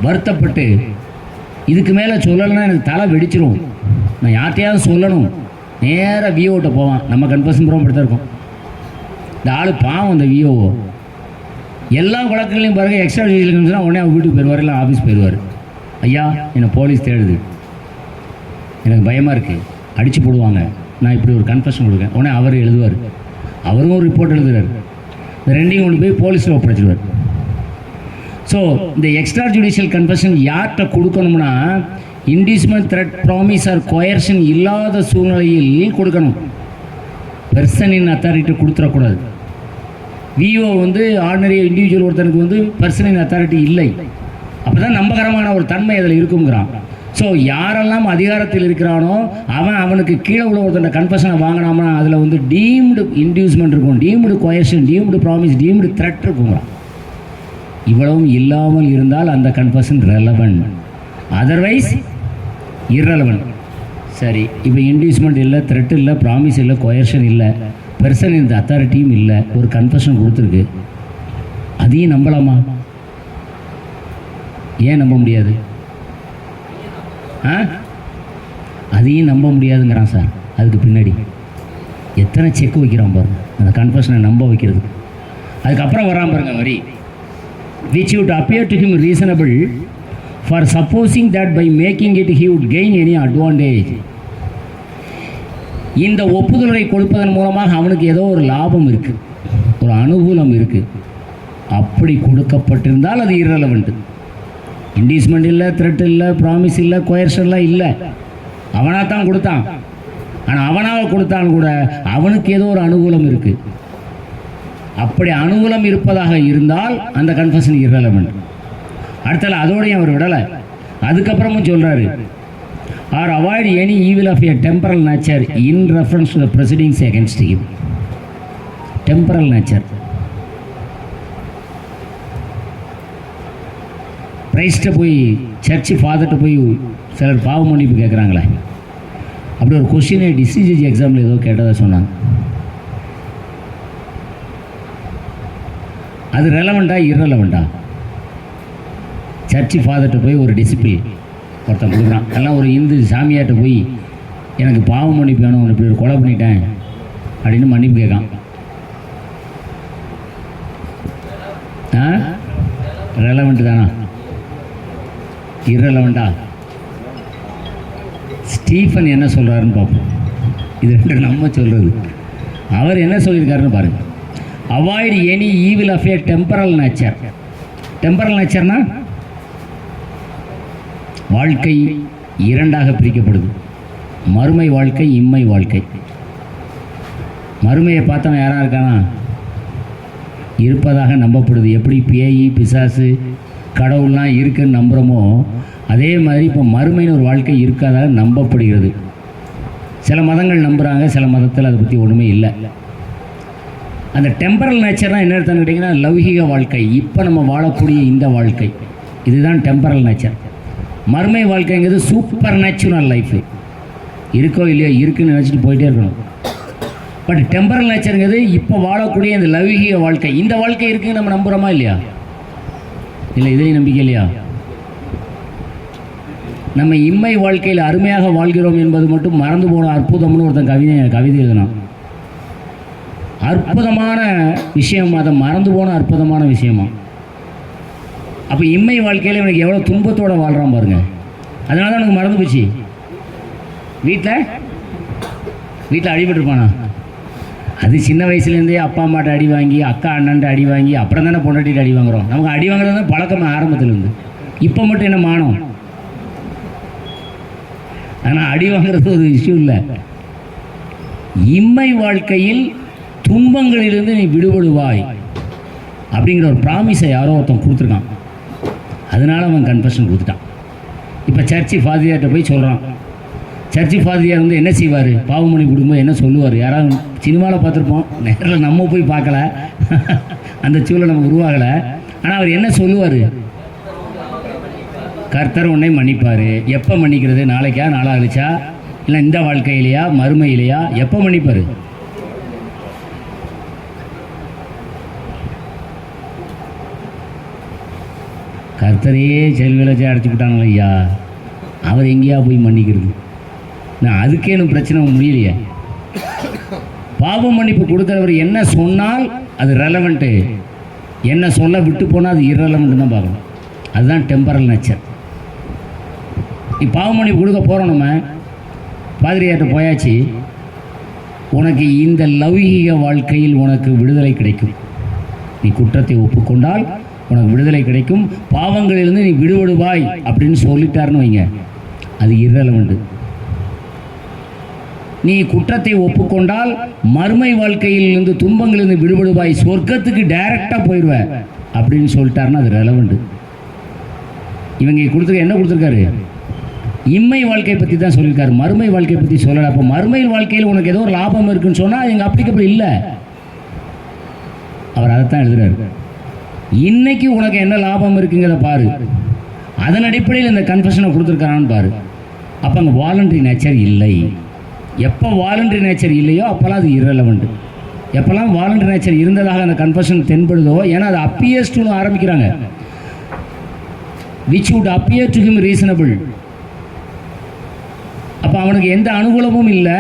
வருத்தப்பட்டு இதுக்கு மேலே சொல்லலைன்னா எனக்கு தலை வெடிச்சிரும், நான் யார்கிட்டையாவது சொல்லணும், நேராக விஓட்ட போவான். நம்ம கன்ஃபெஷன் ப்ரோம் படுத்த இருக்கோம். இந்த ஆள் பாவம், அந்த விஓ எல்லா வழக்குகளையும் பாருங்கள், எக்ஸ்ட்ரா ஜுடிஷியல் உடனே அவங்க வீட்டுக்கு போயிடுவார், இல்லை ஆஃபீஸ் போயிடுவார். ஐயா, என்னை போலீஸ் தேடுது, எனக்கு பயமாக இருக்குது, அடித்து போடுவாங்க, நான் இப்படி ஒரு கன்ஃபெஷன் கொடுக்கேன். உடனே அவர் எழுதுவார், அவரும் ஒரு ரிப்போர்ட் எழுதுறாரு. இந்த ரெண்டையும் கொண்டு போய் போலீஸில் ஒப்படைச்சிடுவார். ஸோ இந்த எக்ஸ்ட்ரா ஜுடிஷியல் கன்ஃபெஷன் யார்கிட்ட கொடுக்கணும்னா, inducement, threat, promise or coercion இல்லாத சூழ்நிலையில் கொடுக்கணும். பர்சனின் அத்தாரிட்டி கொடுத்துடக்கூடாது. விஓ வந்து ஆர்டினரி இண்டிவிஜுவல் ஒருத்தனுக்கு வந்து பர்சனின் அத்தாரிட்டி இல்லை. அப்போ தான் நம்பகரமான ஒரு தன்மை அதில் இருக்குங்கிறான். ஸோ யாரெல்லாம் அதிகாரத்தில் இருக்கிறானோ அவனுக்கு கீழே உள்ள ஒருத்தன் கன்ஃபெஷனை வாங்கினாமனா அதில் வந்து டீம்டு இன்டியூஸ்மெண்ட் இருக்கும், deemed coercion, deemed promise, deemed threat இருக்குங்கிறான். இவ்வளவும் இல்லாமல் இருந்தால் அந்த கன்ஃபெஷன் ரெலவெண்ட், அதர்வைஸ் இரலவெண்ட். சரி, இப்போ இன்டியூஸ்மெண்ட் இல்லை, த்ரெட் இல்லை, ப்ராமிஸ் இல்லை, கொயர்ஷன் இல்லை, பெர்சன் இந்த அத்தாரிட்டியும் இல்லை, ஒரு கன்ஃபெஷன் கொடுத்துருக்கு, அதையும் நம்பலாமா? ஏன் நம்ப முடியாது? அதையும் நம்ப முடியாதுங்கிறான் சார். அதுக்கு பின்னாடி எத்தனை செக் வைக்கிறான் பாருங்க, அந்த கன்ஃபெஷனை நம்ப வைக்கிறது. அதுக்கப்புறம் வரான் பாருங்க வரி, which would appear to him reasonable for supposing that by making it he would gain any advantage. இந்த ஒப்புதலை கொடுப்பதன் மூலமாக அவனுக்கு ஏதோ ஒரு லாபம் இருக்குது, ஒரு அனுகூலம் இருக்குது. அப்படி கொடுக்கப்பட்டிருந்தால் அது இரலவெண்ட். இன்டியூஸ்மெண்ட் இல்லை, த்ரெட் இல்லை, ப்ராமிஸ் இல்லை, கொயர்ஷன்லாம் இல்லை, அவனாக தான் கொடுத்தான். ஆனால் அவனாக கொடுத்தான் கூட அவனுக்கு ஏதோ ஒரு அனுகூலம் இருக்குது. அப்படி அனுகூலம் இருப்பதாக இருந்தால் அந்த கன்ஃபெஷன் இரலவெண்ட். அடுத்தால அதோடையும் அவர் விடலை. அதுக்கப்புறமும் சொல்கிறாரு, or avoid any evil of a temporal nature in reference to the proceedings against him. Temporal nature, பிரைஸ்ட்டை போய் சர்ச்சு ஃபாதர்கிட்ட போய் சிலர் பாவ மன்னிப்பு கேட்குறாங்களே, அப்படி ஒரு கொஸ்டினை டிசிஜி எக்ஸாமில் ஏதோ கேட்டதாக சொன்னாங்க. அது ரெலவெண்ட்டா இரலவெண்ட்டா? சர்ச்சு ஃபாதர்கிட்ட போய் ஒரு டிசிப்ளின் ஒருத்தன் கொடுக்குறான், எல்லாம் ஒரு இந்து சாமியார்கிட்ட போய் எனக்கு பாவ மன்னிப்பு வேணும், இப்படி ஒரு கொலை பண்ணிட்டேன் அப்படின்னு மன்னிப்பு கேட்கான். ரெலவெண்ட்டு தானா இரலவெண்ட்டா? ஸ்டீஃபன் என்ன சொல்கிறாருன்னு பார்ப்போம். இது ரெண்டு நம்ம சொல்கிறது. அவர் என்ன சொல்லியிருக்காருன்னு பாருங்கள். Avoid any evil of a temporal nature. Temporal நேச்சர்னா வாழ்க்கை இரண்டாக பிரிக்கப்படுது, மறுமை வாழ்க்கை, இம்மை வாழ்க்கை. மறுமையை பார்த்தவன் யாராக இருக்கானா? இருப்பதாக நம்பப்படுது. எப்படி பேய், பிசாசு, கடவுள்லாம் இருக்குன்னு நம்புகிறோமோ அதே மாதிரி இப்போ மறுமைன்னு ஒரு வாழ்க்கை இருக்காதாக நம்பப்படுகிறது. சில மதங்கள் நம்புகிறாங்க, சில மதத்தில் அதை பற்றி ஒன்றுமே இல்லை. அந்த டெம்பரல் நேச்சர்னால் என்ன அர்த்தம்னு கேட்டிங்கன்னா, லௌகிக வாழ்க்கை, இப்போ நம்ம வாழக்கூடிய இந்த வாழ்க்கை, இதுதான் டெம்பரல் நேச்சர். மறுமை வாழ்க்கைங்கிறது சூப்பர் நேச்சுரல் லைஃபு. இருக்கோ இல்லையோ இருக்குன்னு நினச்சிட்டு போயிட்டே இருக்கணும். பட் டெம்பரல் நேச்சருங்கிறது இப்போ வாழக்கூடிய இந்த லௌகீக வாழ்க்கை, இந்த வாழ்க்கை இருக்குன்னு நம்ம நம்புகிறோமா இல்லையா? இல்லை, இதையும் நம்பிக்கை இல்லையா? நம்ம இம்மை வாழ்க்கையில் அருமையாக வாழ்கிறோம் என்பது மட்டும் மறந்து போன அற்புதம்னு ஒருத்தன் கவிதை எழுதினான். அற்புதமான விஷயம், அதை மறந்து போன அற்புதமான விஷயமா. அப்போ இம்மை வாழ்க்கையில் இவனுக்கு எவ்வளோ துன்பத்தோடு வாழ்கிறான் பாருங்க. அதனால தான் எனக்கு மறந்து போச்சு. வீட்டில் அடிபட்டுருப்பானா? அது சின்ன வயசுலேருந்தே அப்பா அம்மாட்ட அடி வாங்கி, அக்கா அண்ணன்ட்ட அடி வாங்கி, அப்புறம் தானே பொண்டாட்டிட்டு அடி வாங்குறோம். நமக்கு அடி வாங்குறது தான் பழக்கம் ஆரம்பத்துலேருந்து. இப்போ மட்டும் என்ன மானம்? ஆனால் அடி வாங்குறது ஒரு இஷ்யூ இல்லை. இம்மை வாழ்க்கையில் துன்பங்களிலிருந்து நீ விடுபடுவாய் அப்படிங்கிற ஒரு ப்ராமிஸை யாரோ ஒருத்தன் கொடுத்துருக்கான். அதனால அவன் கன்ஃபெஷன் கொடுத்துட்டான். இப்போ சர்ச்சி ஃபாதியார்கிட்ட போய் சொல்கிறான். சர்ச்சி ஃபாதியார் வந்து என்ன செய்வார்? பாவமணி கொடுக்கும்போது என்ன சொல்லுவார்? யாராவது சினிமாவில் பார்த்துருப்போம், நேரில் நம்ம போய் பார்க்கல, அந்த சூழல் நமக்கு உருவாகலை. ஆனால் அவர் என்ன சொல்லுவார்? கர்த்தர் உன்னை மன்னிப்பார். எப்போ மன்னிக்கிறது? நாளைக்கா, நாளா கழிச்சா, இல்லை இந்த வாழ்க்கையிலையா, மறுமையிலையா? எப்போ மன்னிப்பார்? கர்த்தரையே செல்வியில் வச்சு அடைச்சி விட்டாங்களே ஐயா, அவர் எங்கேயா போய் மன்னிக்கிறது? நான் அதுக்கே எனக்கு பிரச்சனை முடியலையே. பாவ மன்னிப்பு கொடுக்குறவர் என்ன சொன்னால் அது ரெலவெண்ட்டு, என்ன சொல்ல விட்டு போனால் அது இரலவெண்ட்டு தான் பார்க்கணும். அதுதான் டெம்பரல் நேச்சர். இப்போ பாவ மன்னிப்பு கொடுக்க போகிறோம், நம்ம பாதிரியார்கிட்ட போயாச்சு. உனக்கு இந்த லௌகீக வாழ்க்கையில் உனக்கு விடுதலை கிடைக்கும். நீ குற்றத்தை ஒப்புக்கொண்டால் உனக்கு விடுதலை கிடைக்கும், பாவங்களிலிருந்து நீ விடுபடுவாய் அப்படின்னு சொல்லிட்டாருன்னு வைங்க, அது இரலவெண்ட்டு. நீ குற்றத்தை ஒப்புக்கொண்டால் மறுமை வாழ்க்கையிலிருந்து துன்பங்களிலிருந்து விடுபடுவாய், சொர்க்கத்துக்கு டைரக்டாக போயிடுவ அப்படின்னு சொல்லிட்டாருன்னா அது ரெலவெண்ட்டு. இவங்க கொடுத்துருக்க என்ன கொடுத்துருக்காரு? இம்மை வாழ்க்கையை பற்றி தான் சொல்லியிருக்காரு, மறுமை வாழ்க்கையை பற்றி சொல்லலை. அப்போ மறுமை வாழ்க்கையில் உனக்கு ஏதோ ஒரு லாபம் இருக்குன்னு சொன்னால் எங்கள் அப்ளிகபிள் இல்லை. அவர் அதைத்தான் எழுதுறாரு. இன்னைக்கு உனக்கு என்ன லாபம் இருக்குங்கிறத பாரு, அதன் அடிப்படையில் இந்த கன்ஃபெஷனை கொடுத்துருக்காரான்னு பாரு. அப்போ அங்கே வாலண்டரி நேச்சர் இல்லை. எப்போ வாலண்டரி நேச்சர் இல்லையோ அப்போல்லாம் அது இரலவெண்ட். எப்போல்லாம் வாலண்டரி நேச்சர் இருந்ததாக அந்த கன்ஃபெஷன் தென்படுதோ, ஏன்னா அது அப்பியர்ஸ் டு ஆரம்பிக்கிறாங்க, which would appear to him reasonable. அப்போ அவனுக்கு எந்த அனுகூலமும் இல்லை.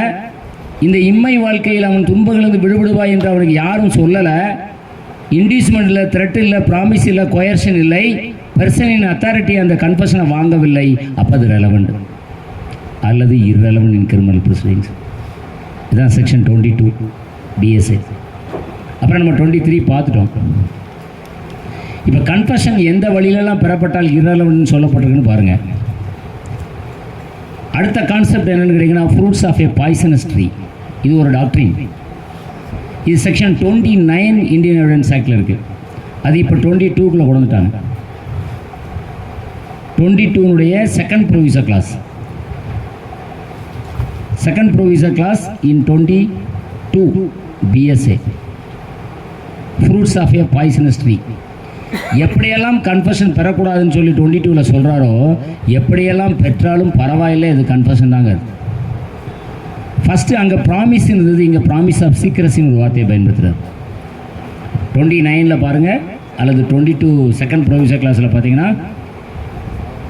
இந்த இம்மை வாழ்க்கையில் அவன் துன்பங்களிலிருந்து விடுபடுவாய் என்று அவனுக்கு யாரும் சொல்லலை. இன்டியூஸ்மெண்ட் இல்லை, த்ரெட் இல்லை, ப்ராமிஸ் இல்லை, கொயர்ஷன் இல்லை, பெர்சனின் அத்தாரிட்டி அந்த கன்ஃபெஷனை வாங்கவில்லை. அப்போ அது ரெலவெண்ட் அல்லது இரலவெண்ட் இன் கிரிமினல் ப்ரொசீடிங்ஸ். இதுதான் செக்ஷன் 22 BSA. அப்புறம் நம்ம 23 பார்த்துட்டோம். இப்போ கன்ஃபெஷன் எந்த வழியிலெல்லாம் பெறப்பட்டால் இரலவெண்ட் சொல்லப்பட்டிருக்குன்னு பாருங்கள். அடுத்த கான்செப்ட் என்னென்னு கேட்டிங்கன்னா, fruits of a poisonous tree. இது ஒரு டாக்ட்ரின். இது செக்ஷன் 29 இந்தியன் எவிடன்ஸ் ஆக்டில் இருக்குது. அது இப்போ 22க்குள்ளே கொண்டு வந்துட்டாங்க. 22னுடைய second proviso class. Second proviso class in 22 BSA, fruits of a poisonous tree. எப்படியெல்லாம் கன்ஃபெஷன் பெறக்கூடாதுன்னு சொல்லி 22ல் சொல்கிறாரோ, எப்படியெல்லாம் பெற்றாலும் பரவாயில்லை, அது கன்ஃபெஷன் தாங்க. ஃபஸ்ட்டு அங்கே ப்ராமிஸ் இருந்தது, இங்கே ப்ராமிஸ் ஆஃப் சீக்ரஸின்னு ஒரு வார்த்தையை பயன்படுத்துகிறார். 29ல் பாருங்கள், அல்லது 22 செகண்ட் ப்ரொவிசர் கிளாஸில் பார்த்தீங்கன்னா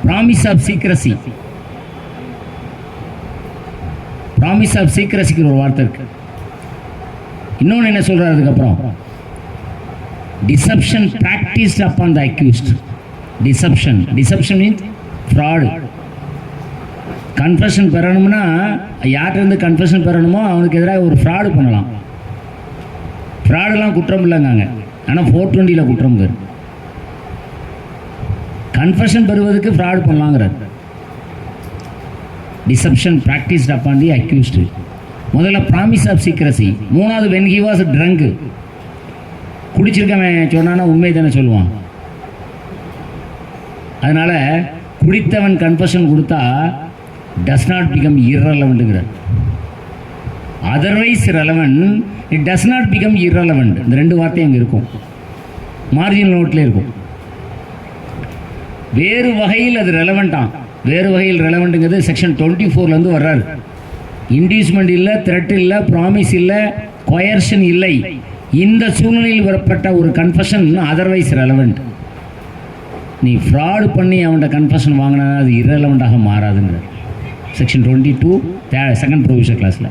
promise of secrecy, promise of சீக்ரஸிக்கு ஒரு வார்த்தை இருக்குது. இன்னொன்று என்ன சொல்கிறார் அதுக்கப்புறம்? Deception practised upon the accused. Deception means fraud. Confession பெறணும்னா யார்கிட்டருந்து கன்ஃபெஷன் பெறணுமோ அவனுக்கு எதிராக ஒரு ஃப்ராடு பண்ணலாம். ஃப்ராடெல்லாம் குற்றம் இல்லைங்காங்க, ஆனால் 420ல் குற்றம் பேர். கன்ஃபெஷன் பெறுவதற்கு ஃப்ராடு பண்ணலாங்கிறார். Deception practised upon the accused. முதல்ல ப்ராமிஸ் ஆஃப் சீக்ரஸி. மூணாவது வென் ஹி வாஸ் ட்ரங்க். குடிச்சிருக்கவன் சொன்னான்னா உண்மை தானே சொல்லுவான். அதனால் குடித்தவன் கன்ஃபெஷன் கொடுத்தா does not become irrelevant. Otherwise relevant, it does not become irrelevant. இந்த ரெண்டு வார்த்தையும் அங்கே இருக்கும், மார்ஜினல் நோட்டில் இருக்கும். வேறு வகையில் அது ரெலவெண்ட்டான். வேறு வகையில் ரெலவெண்ட்டுங்கிறது செக்ஷன் 24லேருந்து வர்றாரு. இன்டியூஸ்மெண்ட் இல்லை, த்ரெட் இல்லை, ப்ராமிஸ் இல்லை, கொயர்ஷன் இல்லை. இந்த சூழ்நிலையில் வரப்பட்ட ஒரு கன்ஃபஷன் அதர்வைஸ் ரெலவெண்ட். நீ ஃப்ராடு பண்ணி அவன்கிட்ட கன்ஃபஷன் வாங்கினா அது இரலவெண்ட்டாக மாறாதுங்கிறார் செக்ஷன் 22 செகண்ட் ப்ரொவிஷன் கிளாஸில்.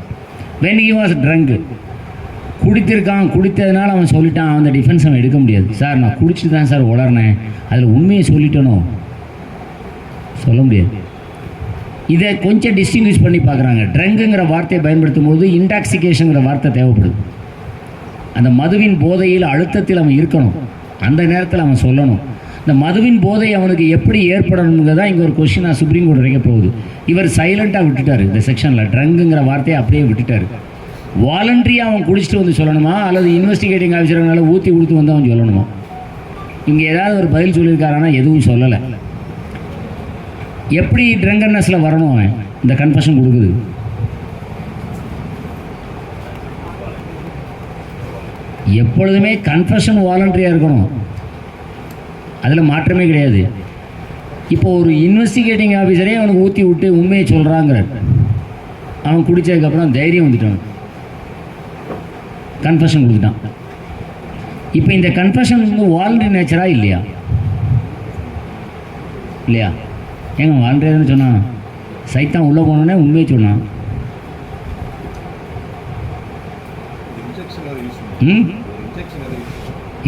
வென் ஹி வாஸ் ட்ரங்க், குடித்திருக்கான், குடித்ததுனால அவன் சொல்லிட்டான், அந்த டிஃபென்ஸ் அவன் எடுக்க முடியாது. சார் நான் குடிச்சிட்டு தான் சார் உளர்னேன், அதில் உண்மையை சொல்லிட்டனோ சொல்ல முடியாது. இதை கொஞ்சம் டிஸ்டிங்விஷ் பண்ணி பார்க்குறாங்க. ட்ரங்குங்கிற வார்த்தையை பயன்படுத்தும் போது இன்டாக்சிகேஷனுங்கிற வார்த்தை தேவைப்படுது. அந்த மதுவின் போதையில் அழுத்தத்தில் அவன் இருக்கணும், அந்த நேரத்தில் அவன் சொல்லணும். இந்த மதுவின் போதை அவனுக்கு எப்படி ஏற்படணுங்கிறதா இங்கே ஒரு கொஸ்டினாக சுப்ரீம் கோர்ட் வரைக்க போகுது. இவர் சைலண்ட்டாக விட்டுட்டார் இந்த செக்ஷனில், ட்ரங்குங்கிற வார்த்தையை அப்படியே விட்டுட்டார். வாலண்டரியாக அவன் குடிச்சிட்டு வந்து சொல்லணுமா, அல்லது இன்வெஸ்டிகேட்டிங் ஆஃபீஸர்னால ஊற்றி கொடுத்து வந்து அவன் சொல்லணுமா? இங்கே ஏதாவது ஒரு பதில் சொல்லியிருக்காரானா எதுவும் சொல்லலை. எப்படி ட்ரங்கர்னஸில் வரணும் அவன் இந்த கன்ஃபஷன் கொடுக்குது? எப்பொழுதுமே கன்ஃபஷன் வாலண்டரியாக இருக்கணும், அதில் மாற்றமே கிடையாது. இப்போ ஒரு இன்வெஸ்டிகேட்டிங் ஆஃபீஸரே அவனுக்கு ஊற்றி விட்டு உண்மையை சொல்கிறாங்கிற, அவன் குடித்ததுக்கப்புறம் தைரியம் வந்துட்டான், கன்ஃபஷன் கொடுத்துட்டான். இப்போ இந்த கன்ஃபஷன் வந்து வாலண்டரி நேச்சராக இல்லையா? இல்லையா? ஏங்க வாலண்டரியான்னு சொன்னான், சைத்தான் உள்ளே போனோடனே உண்மையை சொன்னான்.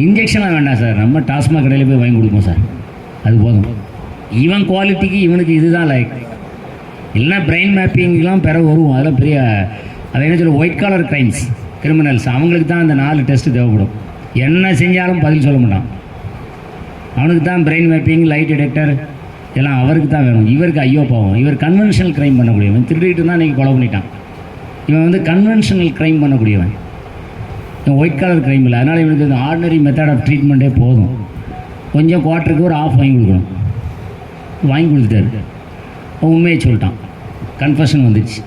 இன்ஜெக்ஷனாக வேண்டாம் சார், நம்ம டாஸ்மாக் கடையில் போய் வாங்கி கொடுப்போம் சார், அது போதும். இவன் குவாலிட்டிக்கு இவனுக்கு இதுதான் லைக். இல்லைன்னா பிரெயின் மேப்பிங்லாம் பெற வருவோம், அதெல்லாம் பெரிய அதை என்ன சொல்ல ஒயிட் காலர் கிரைம்ஸ் கிரிமினல்ஸ், அவங்களுக்கு தான் அந்த 4 டெஸ்ட்டு தேவைப்படும். என்ன செஞ்சாலும் பதில் சொல்ல மாட்டான். அவனுக்கு தான் பிரெயின் மேப்பிங், லைட் டிடெக்டர் இதெல்லாம் அவருக்கு தான் வேணும். இவருக்கு ஐயோ பாவம், இவர் கன்வென்ஷனல் க்ரைம் பண்ணக்கூடியவன், திருடிட்டு தான் இன்றைக்கி கொலை பண்ணிட்டான். இவன் வந்து கன்வென்ஷனல் க்ரைம் பண்ணக்கூடியவன், இவன் ஒயிட் கலர் க்ரைம் இல்லை. அதனால் இவனுக்கு இந்த ஆர்டினரி மெத்தட் ஆஃப் ட்ரீட்மெண்ட்டே போதும். கொஞ்சம் குவார்ட்டருக்கு ஒரு ஆஃப் வாங்கி கொடுக்கணும், வாங்கி கொடுத்துட்டாரு. உண்மையை சொல்லிட்டான், கன்ஃபஷன் வந்துடுச்சு.